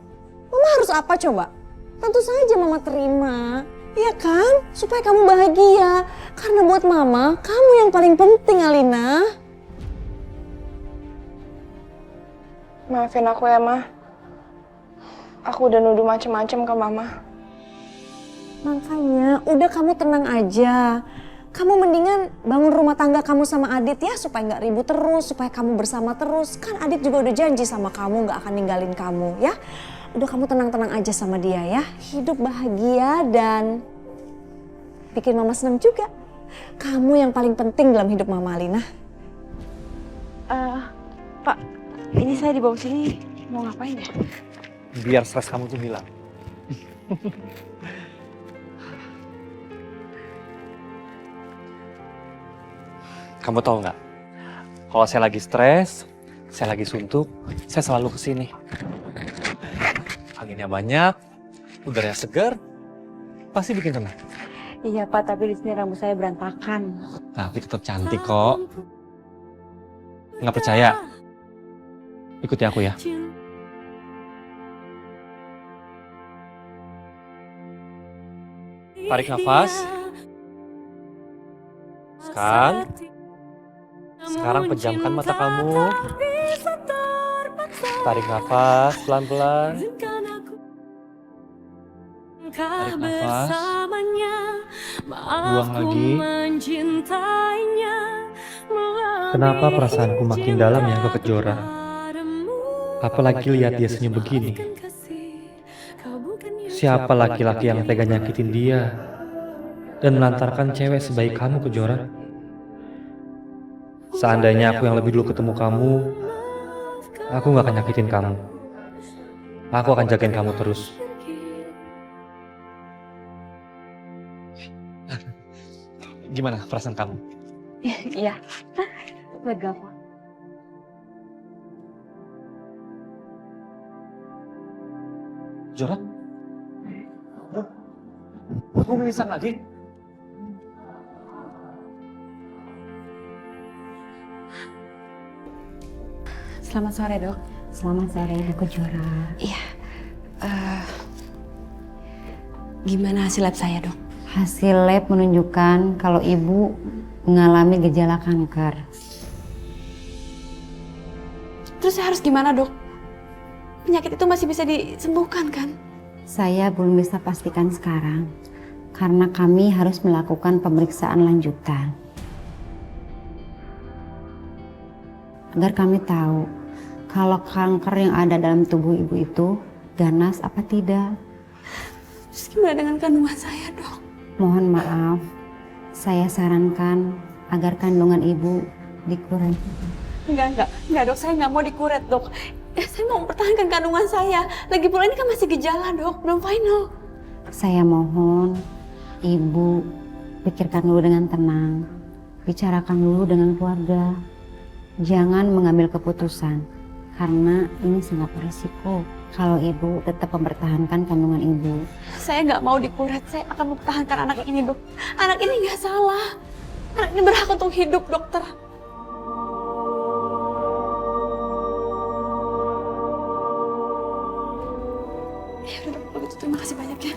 Mama harus apa coba? Tentu saja Mama terima. Iya kan? Supaya kamu bahagia. Karena buat Mama, kamu yang paling penting, Alina. Maafin aku ya, Ma. Aku udah nuduh macem-macem ke Mama. Makanya, udah kamu tenang aja. Kamu mendingan bangun rumah tangga kamu sama Adit ya, supaya nggak ribut terus, supaya kamu bersama terus. Kan Adit juga udah janji sama kamu nggak akan ninggalin kamu ya. Udah kamu tenang-tenang aja sama dia ya. Hidup bahagia dan bikin Mama senang juga. Kamu yang paling penting dalam hidup Mama, Alina. Pak, ini saya dibawa sini mau ngapain ya? Biar stres kamu tuh hilang. Kamu tahu nggak? Kalau saya lagi stres, saya lagi suntuk, saya selalu kesini. Anginnya banyak, udaranya segar, pasti bikin tenang. Iya Pak, tapi di sini rambut saya berantakan. Tapi tetap cantik kok. Nggak percaya? Ikuti aku ya. Tarik nafas. Sekarang pejamkan mata kamu. Tarik nafas pelan-pelan. Tarik nafas. Buang lagi. Kenapa perasaanku makin dalam ya ke Kejora? Apalagi lihat dia senyum begini. Siapa laki-laki yang tega nyakitin dia dan melantarkan cewek sebaik kamu, Kejora? Seandainya aku yang lebih dulu ketemu kamu, aku gak akan nyakitin kamu. Aku akan jagain kamu terus. Gimana perasaan kamu? Iya, lega Pak. Jora? Aku pingsan lagi? Selamat sore, Dok. Selamat sore, Bu Kejora. Iya. Gimana hasil lab saya, Dok? Hasil lab menunjukkan kalau Ibu mengalami gejala kanker. Terus saya harus gimana, Dok? Penyakit itu masih bisa disembuhkan, kan? Saya belum bisa pastikan sekarang, karena kami harus melakukan pemeriksaan lanjutan. Agar kami tahu kalau kanker yang ada dalam tubuh Ibu itu ganas apa tidak. Terus gimana dengan kandungan saya, Dok? Mohon maaf, saya sarankan agar kandungan Ibu dikurangi. Enggak, Dok. Saya nggak mau dikuret, Dok. Saya mau mempertahankan kandungan saya. Lagi pula ini kan masih gejala, Dok. Belum final. Saya mohon Ibu pikirkan dulu dengan tenang. Bicarakan dulu dengan keluarga. Jangan mengambil keputusan, karena ini sangat berisiko kalau Ibu tetap mempertahankan kandungan Ibu. Saya nggak mau dikuret. Saya akan mempertahankan anak ini, Dok. Anak ini nggak salah. Anak ini berhak untuk hidup, dokter. Ya udah, Dok. Begitu, terima kasih banyak ya.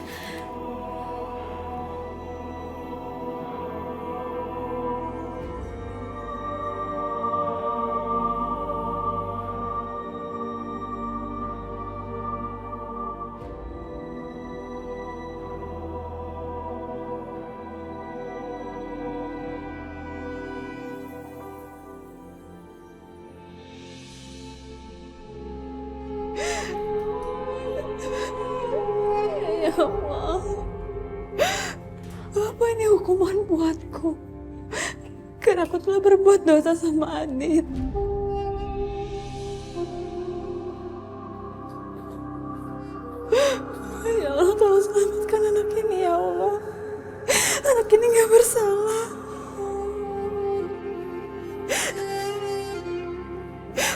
Ya Allah, apa ini hukuman buatku? Karena aku telah berbuat dosa sama Adit. Ya Allah, tolong selamatkan anak ini ya Allah. Anak ini gak bersalah.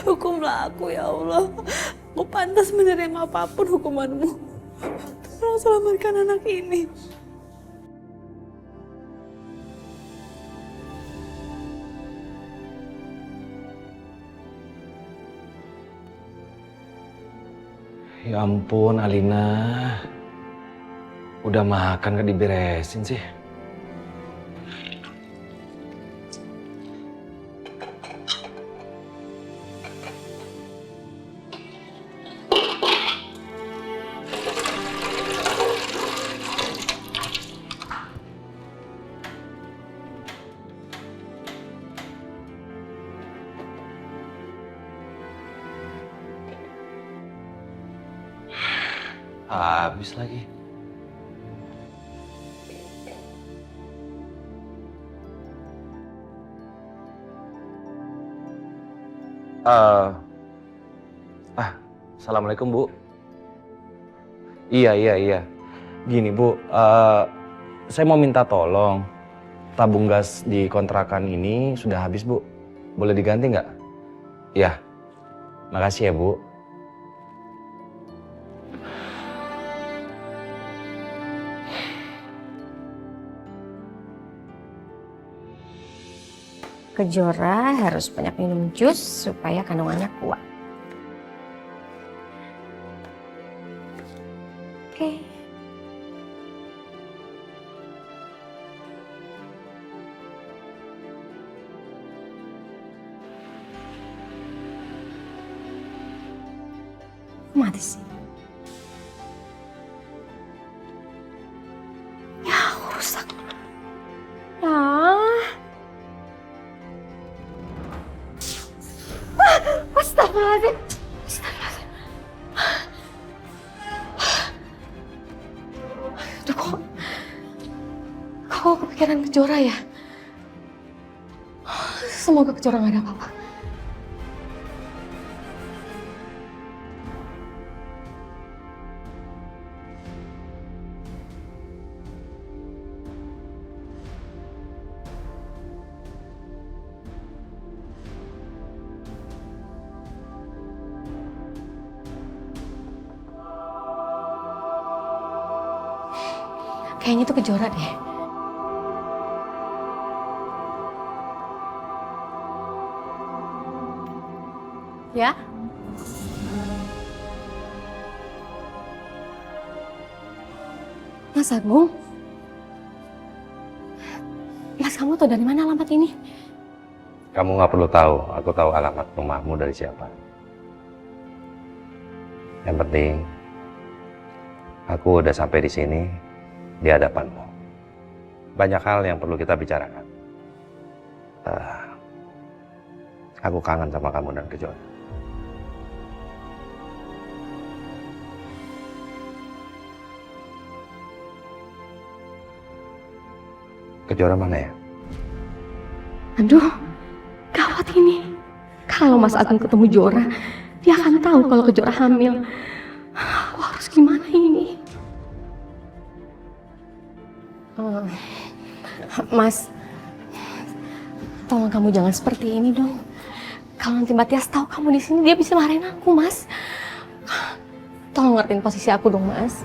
Hukumlah aku ya Allah. Aku pantas menerima apapun hukumanmu. Tolong selamatkan anak ini. Ya ampun, Alina. Udah makan gak diberesin sih? Habis lagi. Assalamualaikum, Bu. Iya. Gini, Bu, saya mau minta tolong. Tabung gas di kontrakan ini sudah habis, Bu. Boleh diganti nggak? Iya. Makasih ya, Bu. Kejora harus banyak minum jus supaya kandungannya kuat. Oke. Mati sih. Ya, rusak. Astagfirullahaladzim. Aduh, kok kepikiran Kejora ya? Semoga Kejora gak ada apa-apa. Kayaknya itu Kejora deh. Ya? Mas Agung? Mas, kamu tahu dari mana alamat ini? Kamu nggak perlu tahu, aku tahu alamat rumahmu dari siapa. Yang penting, aku udah sampai di sini, di hadapanmu. Banyak hal yang perlu kita bicarakan. Aku kangen sama kamu dan Kejora. Kejora mana ya? Aduh, gawat ini. Kalau Mas Agung ketemu Jora, dia akan tahu kalau Kejora hamil. Aku harus gimana ini? Mas, tolong kamu jangan seperti ini dong. Kalau nanti Mbak Tias tahu kamu di sini, dia bisa marahin aku, Mas. Tolong ngertiin posisi aku dong, Mas.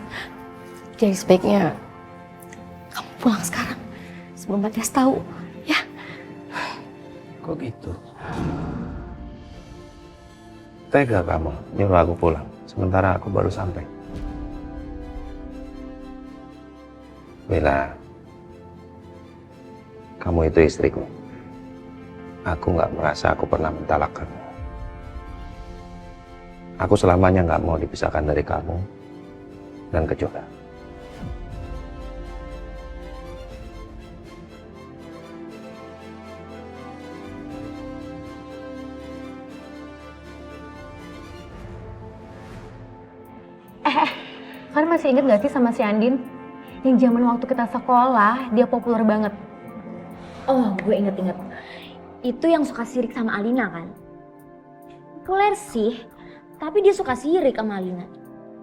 Jadi sebaiknya kamu pulang sekarang sebelum Mbak Tias tahu, ya? Kok gitu? Tega kamu nyuruh aku pulang, sementara aku baru sampai. Bella, kamu itu istriku. Aku nggak merasa aku pernah mentalak kamu. Aku selamanya nggak mau dipisahkan dari kamu dan Kejora. Kalian masih inget gak sih sama si Andin? Yang zaman waktu kita sekolah, dia populer banget. Oh, gue inget-inget. Itu yang suka sirik sama Alina kan? Claire sih, tapi dia suka sirik sama Alina.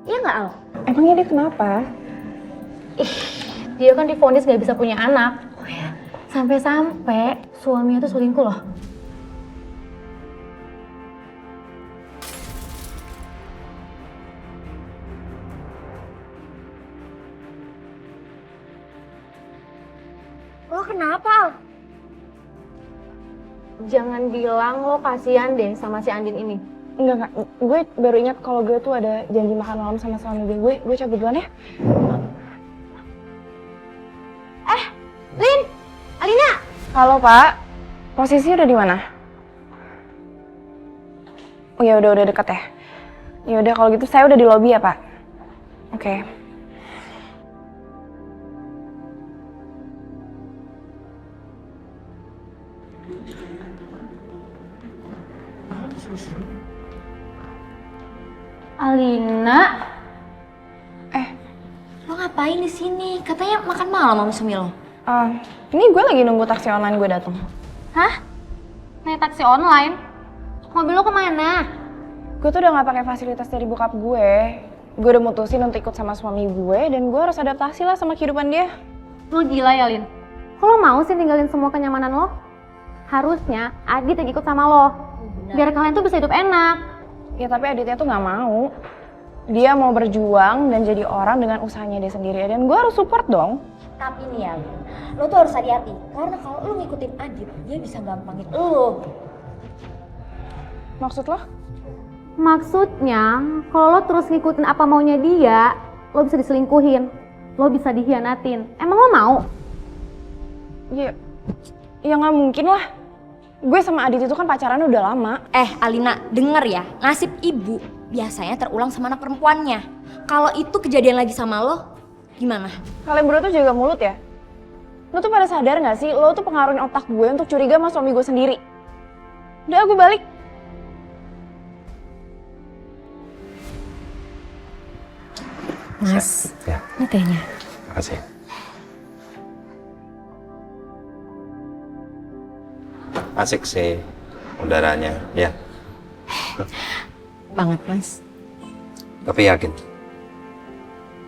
Iya nggak, Al? Emangnya dia kenapa? Dia kan divonis gak bisa punya anak. Oh ya. Sampai-sampai suaminya tuh selingkuh loh. Lo kenapa, Al? Jangan bilang lo kasihan deh sama si Andin ini. Enggak. Gue baru ingat kalau gue tuh ada janji makan malam sama suami gue. Gue cabut duluan ya. Lin! Alina! Halo, Pak. Posisinya udah di mana? Oh ya udah dekat ya. Ya udah kalau gitu saya udah di lobi ya, Pak. Oke. Alina? Lo ngapain di sini? Katanya makan malam sama suami lo. Ini gue lagi nunggu taksi online gue datang. Hah? Naik taksi online? Mobil lo kemana? Gue tuh udah gak pakai fasilitas dari bokap gue. Gue udah mutusin untuk ikut sama suami gue dan gue harus adaptasi lah sama kehidupan dia. Lo gila ya, Lin? Kok lo mau sih tinggalin semua kenyamanan lo? Harusnya Adit yang ikut sama lo. Biar kalian tuh bisa hidup enak. Ya tapi Aditnya tuh gak mau. Dia mau berjuang dan jadi orang dengan usahanya dia sendiri. Dan gue harus support dong. Tapi nih ya, lo tuh harus hati-hati. Karena kalau lo ngikutin Adit, dia bisa gampangin lo. Maksud lo? Maksudnya, kalau lo terus ngikutin apa maunya dia, lo bisa diselingkuhin. Lo bisa dihianatin. Emang lo mau? Ya gak mungkin lah. Gue sama Adit itu kan pacarannya udah lama. Alina, denger ya. Nasib ibu biasanya terulang sama anak perempuannya. Kalau itu kejadian lagi sama lo, gimana? Kalian berdua tuh jaga mulut ya. Lo tuh pada sadar gak sih, lo tuh pengaruhin otak gue untuk curiga sama suami gue sendiri. Udah, gue balik. Mas, Ya. ini tehnya. Makasih. Asik sih udaranya, ya. Banget, Mas. Tapi yakin,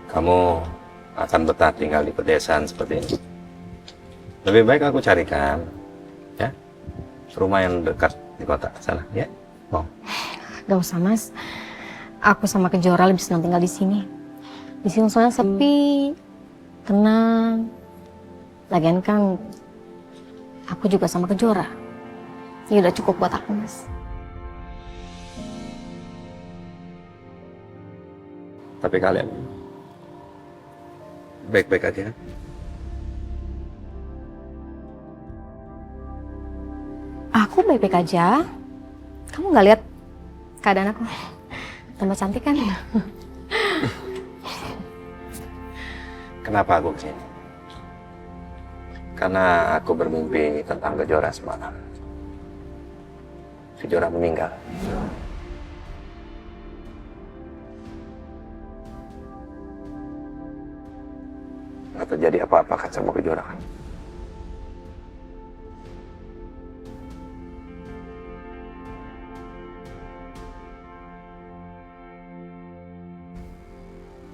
kamu akan betah tinggal di pedesaan seperti ini. Lebih baik aku carikan, ya, rumah yang dekat di kota sana, ya. Mau? Gak usah, Mas. Aku sama Kejora lebih senang tinggal di sini. Di sini soalnya sepi. Tenang. Lagian kan aku juga sama Kejora. Ini udah cukup buat aku, Mas. Tapi kalian baik-baik aja. Aku baik-baik aja. Kamu nggak lihat keadaan aku? Tambah cantik kan? Kenapa aku kesini? Karena aku bermimpi tentang Kejora semalam. Kejora meninggal. Nggak terjadi apa-apa kan sama Kejora kan?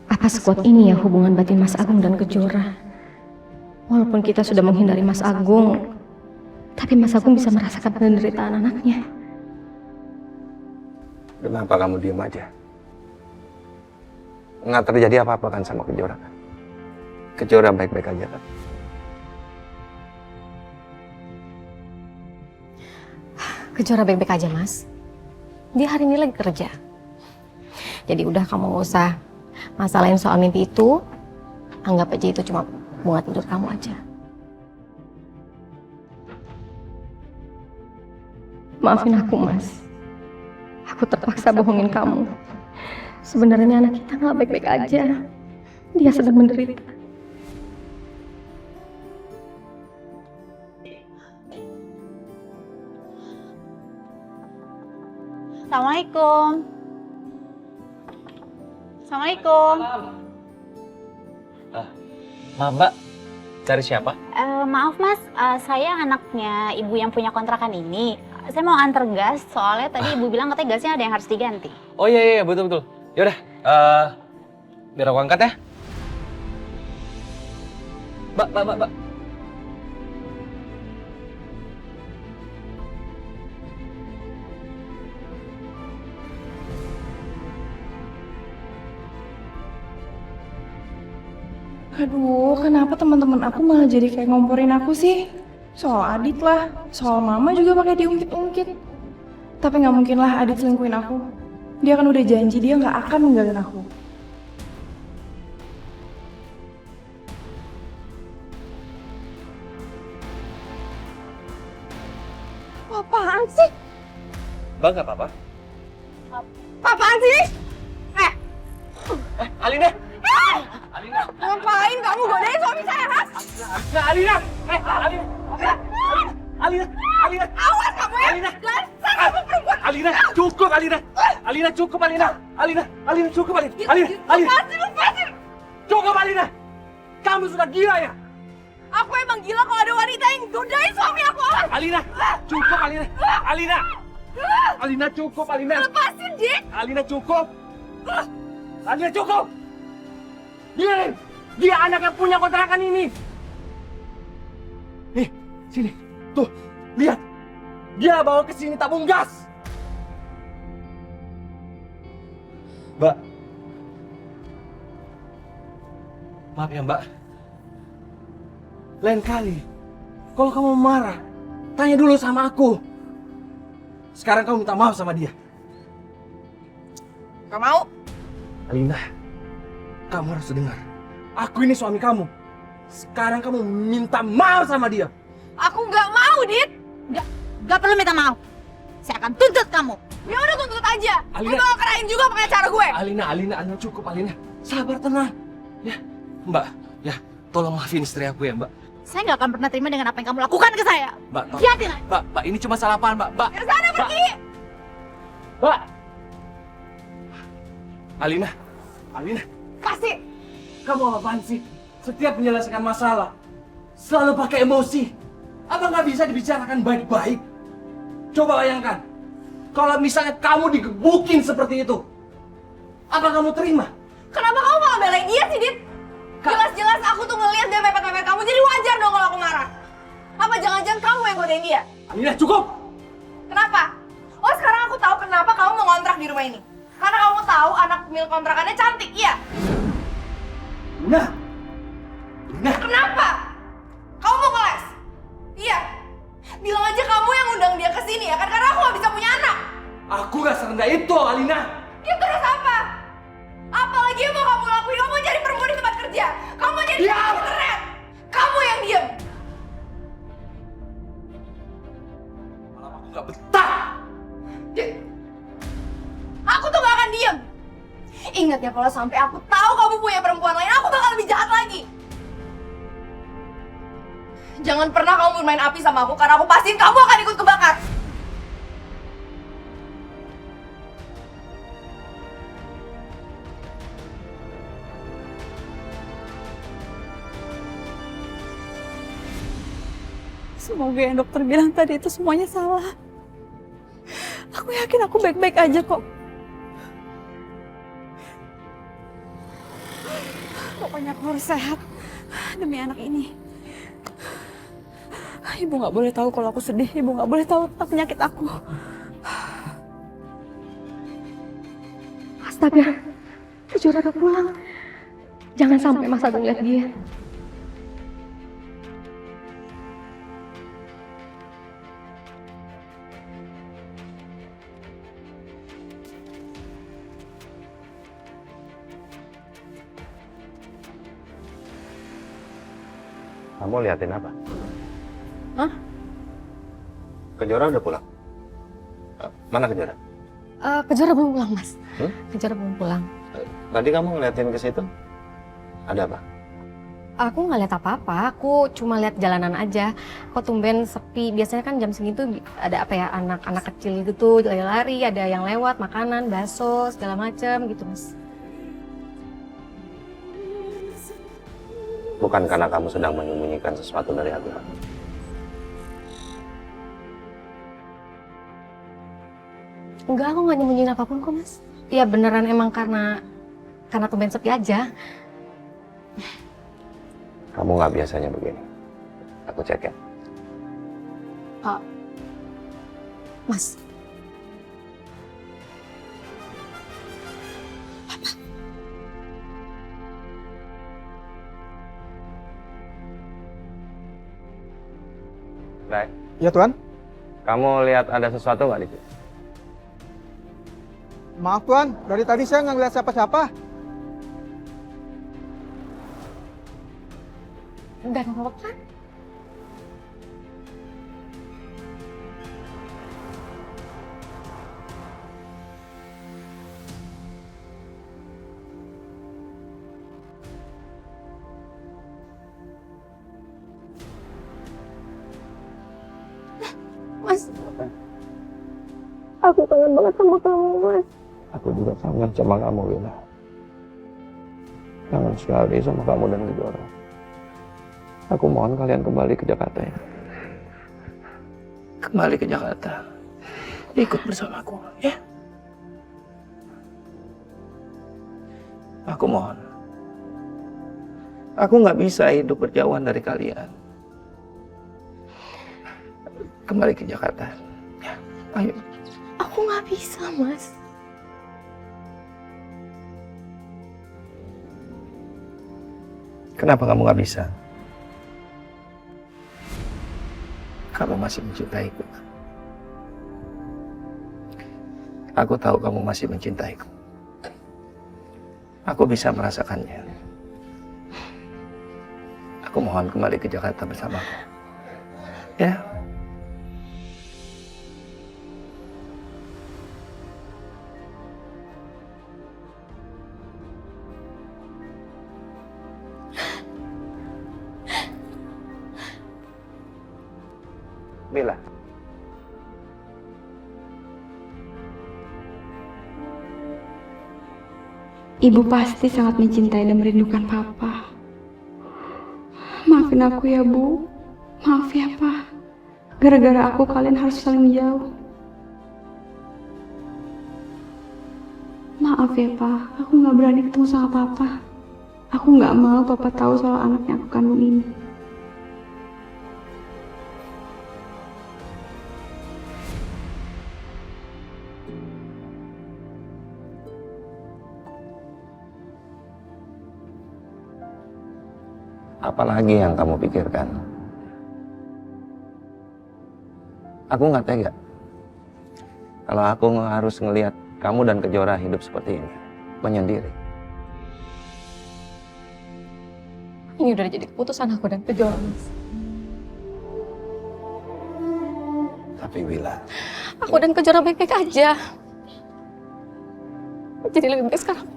Apa sekuat ini ya hubungan batin Mas Agung dan Kejora? Walaupun kita sudah menghindari Mas Agung, tapi Mas Agung bisa merasakan penderitaan anaknya. Kenapa kamu diam aja? Nggak terjadi apa-apa kan sama Kejora kan? Kejora baik-baik aja kan? Kejora baik-baik aja, Mas. Dia hari ini lagi kerja. Jadi udah kamu nggak usah masalahin soal mimpi itu. Anggap aja itu cuma bunga tidur kamu aja. Maafin aku, Mas. Aku terpaksa bohongin kamu. Sebenarnya anak kita nggak baik-baik aja. Dia sedang menderita. Assalamualaikum. Assalamualaikum. Maaf Mbak, cari siapa? Maaf Mas, saya anaknya ibu yang punya kontrakan ini. Saya mau antar gas, soalnya tadi ibu bilang katanya gasnya ada yang harus diganti. Oh iya betul. Yaudah, biar aku angkat ya. Mbak. Aduh, kenapa teman-teman aku malah jadi kayak ngomporin aku sih? Soal Adit lah, soal Mama juga pakai diungkit-ungkit. Tapi nggak mungkin lah Adit selingkuhin aku. Dia kan udah janji dia nggak akan ninggalin aku. Apaan sih? Mbak nggak apa-apa? Apaan sih? Alina! Alina! Ngapain kamu godain suami saya, Mas? Alina! Alina! Awas kamu ya! Alina! Dasar kamu perempuan! Alina, cukup Alina! Alina, cukup Alina! Alina, cukup Alina! Lepasin! Cukup Alina! Kamu sudah gila ya? Aku emang gila kalau ada wanita yang godain suami aku, awas! Alina, cukup Alina! Alina, cukup Alina! Lepasin, Dik! Alina, cukup! Alina, cukup! Dia anak yang punya kontrakan ini! Nih, sini. Tuh, lihat. Dia bawa ke sini tabung gas. Mbak. Maaf ya, Mbak. Lain kali, kalau kamu marah, tanya dulu sama aku. Sekarang kamu minta maaf sama dia. Gak mau? Alina, kamu harus dengar. Aku ini suami kamu. Sekarang kamu minta maaf sama dia. Aku nggak mau, Dit. Gak perlu minta maaf. Saya akan tuntut kamu. Ya udah tuntut aja. Alina. Gue bakal kerahin juga pakai cara gue. Alina, cukup Alina. Sabar, tenang. Ya, Mbak, ya, tolong maafin istri aku ya, Mbak. Saya nggak akan pernah terima dengan apa yang kamu lakukan ke saya. Mbak, tolong. Lihatin aja. Mbak, ini cuma salah paham, Mbak. Ke sana pergi. Mbak. Alina. Kasih. Kamu apaan sih? Setiap menyelesaikan masalah, selalu pakai emosi. Apa nggak bisa dibicarakan baik-baik? Coba bayangkan, kalau misalnya kamu digebukin seperti itu, apa kamu terima? Kenapa kamu malah belain dia sih, Dit? Jelas-jelas aku tuh ngeliat dia mepet-mepet kamu, jadi wajar dong kalau aku marah. Apa jangan-jangan kamu yang godain dia? Alina, cukup! Kenapa? Oh, sekarang aku tahu kenapa kamu mau ngontrak di rumah ini. Karena kamu tahu anak pemilik kontrakannya cantik, iya? Nah, Kenapa? Kamu mau ngeles? Iya. Bilang aja kamu yang undang dia ke sini ya kan, karena aku gak bisa punya anak. Aku gak serendah itu, Alina. Ya terus apa? Apalagi yang mau kamu lakuin? Kamu mau cari perempuan di tempat kerja. Kamu mau cari perempuan di internet. Kamu yang diem. Malah aku gak betah. Aku tuh gak akan diem. Ingat ya, kalau sampai aku tahu kamu punya perempuan lain, aku bakal lebih jahat lagi. Jangan pernah kamu bermain api sama aku, karena aku pastiin kamu akan ikut kebakar. Semoga yang dokter bilang tadi itu semuanya salah. Aku yakin aku baik-baik aja kok. Pokoknya aku harus sehat demi anak ini. Ibu nggak boleh tahu kalau aku sedih. Ibu nggak boleh tahu tentang penyakit aku. Astaga, Kejora udah pulang. Jangan sampai Mas Agung lihat dia. Kamu liatin apa? Hah? Kejora udah pulang? Mana Kejora? Kejora belum pulang, Mas. Hmm? Kejora belum pulang. Tadi kamu ngeliatin ke situ? Ada apa? Aku nggak lihat apa-apa, aku cuma lihat jalanan aja. Kok tumben sepi, biasanya kan jam segitu ada apa ya, anak-anak kecil gitu lari-lari, ada yang lewat, makanan, bakso, segala macam gitu, Mas. Bukan karena kamu sedang menyembunyikan sesuatu dari aku. Enggak, aku nggak nyembunyiin apapun kok, Mas. Ya beneran emang karena tumben sepi aja. Kamu nggak biasanya begini. Aku cek ya. Mas. Baik. Ya Tuan. Kamu lihat ada sesuatu nggak di sini? Maaf Tuan, dari tadi saya nggak ngeliat siapa-siapa. Enggak nolak kan? Mas, aku kangen banget sama kamu, Mas. Aku juga kangen sama kamu, Wina. Kangen sekali sama kamu dan Kejora. Aku mohon kalian kembali ke Jakarta ya. Kembali ke Jakarta. Ikut bersamaku, ya. Aku mohon. Aku nggak bisa hidup berjauhan dari kalian. Kembali ke Jakarta. Ya, ayo. Aku nggak bisa, Mas. Kenapa kamu nggak bisa? Kamu masih mencintaiku. Aku tahu kamu masih mencintaiku. Aku bisa merasakannya. Aku mohon kembali ke Jakarta bersamaku. Ya. Bella. Ibu pasti sangat mencintai dan merindukan Papa. Maafin aku ya, Bu. Maaf ya, Pak. Gara-gara aku kalian harus saling menjauh. Maaf ya, Pak. Aku nggak berani ketemu sama Papa. Aku nggak mau Papa tahu soal anak yang aku kandung ini. Apalagi yang kamu pikirkan? Aku nggak tega. Kalau aku harus ngelihat kamu dan Kejora hidup seperti ini, menyendiri. Ini udah jadi keputusan aku dan Kejora, Mas. Tapi Wila, Aku dan Kejora baik-baik aja. Jadi lebih baik sekarang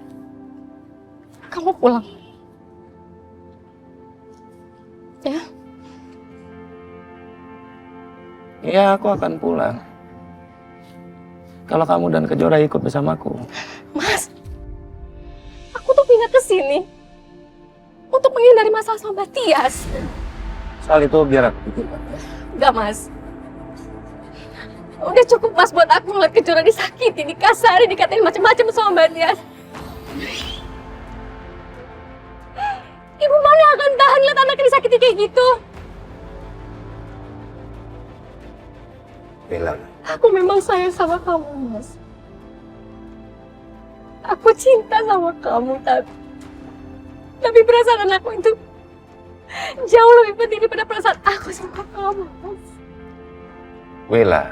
kamu pulang. Ya? ya aku akan pulang. Kalau kamu dan Kejora ikut bersamaku. Mas, aku tuh pindah ke sini untuk menghindari masalah sama Mbak Tias. Soal itu biar aku pikirkan. Enggak, Mas. Udah cukup, Mas, buat aku ngeliat Kejora disakiti, dikasari, dikatain macam-macam sama Mbak Tias. Ibu mana yang akan tahan lihat anaknya disakiti kayak gitu? Wila, Aku memang sayang sama kamu, Mas. Aku cinta sama kamu, tapi perasaan aku itu jauh lebih penting daripada perasaan aku sama kamu, Mas. Wila,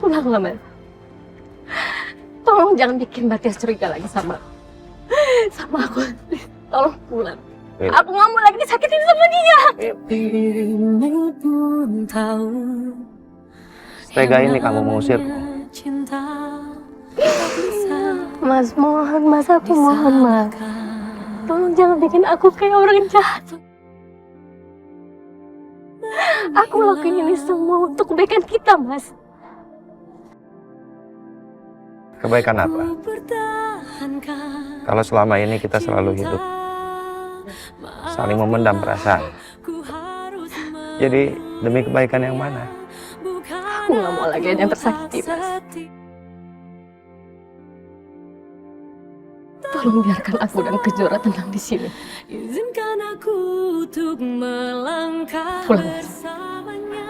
Pulanglah, Mas. Tolong jangan bikin Mbak Tias curiga lagi sama aku. Tolong pulang. Wila. Aku nggak mau lagi disakitin sama dia. Dirimu pun tahu setega ini kamu mengusirku. cinta Mas, mohon, Mas, aku mohon, Mas. Tolong jangan bikin aku kayak orang jahat. Aku lakuin ini semua untuk kebaikan kita, Mas. Kebaikan apa? Kalau selama ini kita selalu hidup saling memendam perasaan. Jadi demi kebaikan yang mana? Aku nggak mau lagi ada yang tersakiti, Mas. Tolong biarkan aku dan Kejora tenang di sini. Izinkan aku untuk melangkah Pulang, Mas. bersamanya.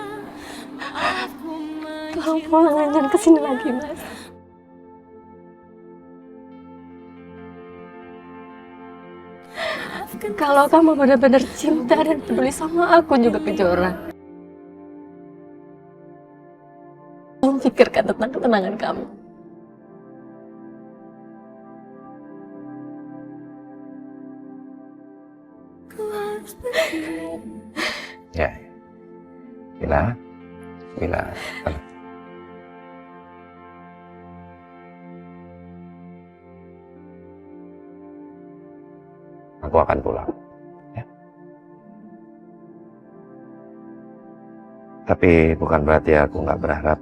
Tolong pulang, jangan kesini lagi, Mas. Kalau kamu benar-benar cinta dan peduli sama aku juga, Kejora, tolong pikirkan tentang ketenangan kamu. Ya, Wila, Wila, tenang. Aku akan pulang. Ya. Tapi bukan berarti aku nggak berharap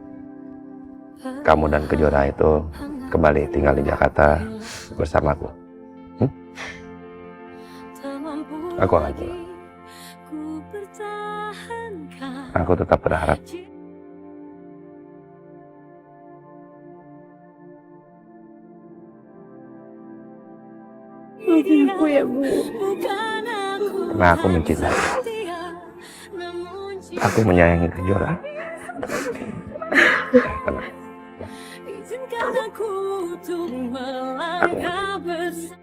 kamu dan Kejora itu kembali tinggal di Jakarta bersamaku. Aku akan pulang. Aku tetap berharap Maafin aku ya, Bu. karena aku mencintai. Aku menyayangi Kejora. Izinkan aku untuk melangkah bersama.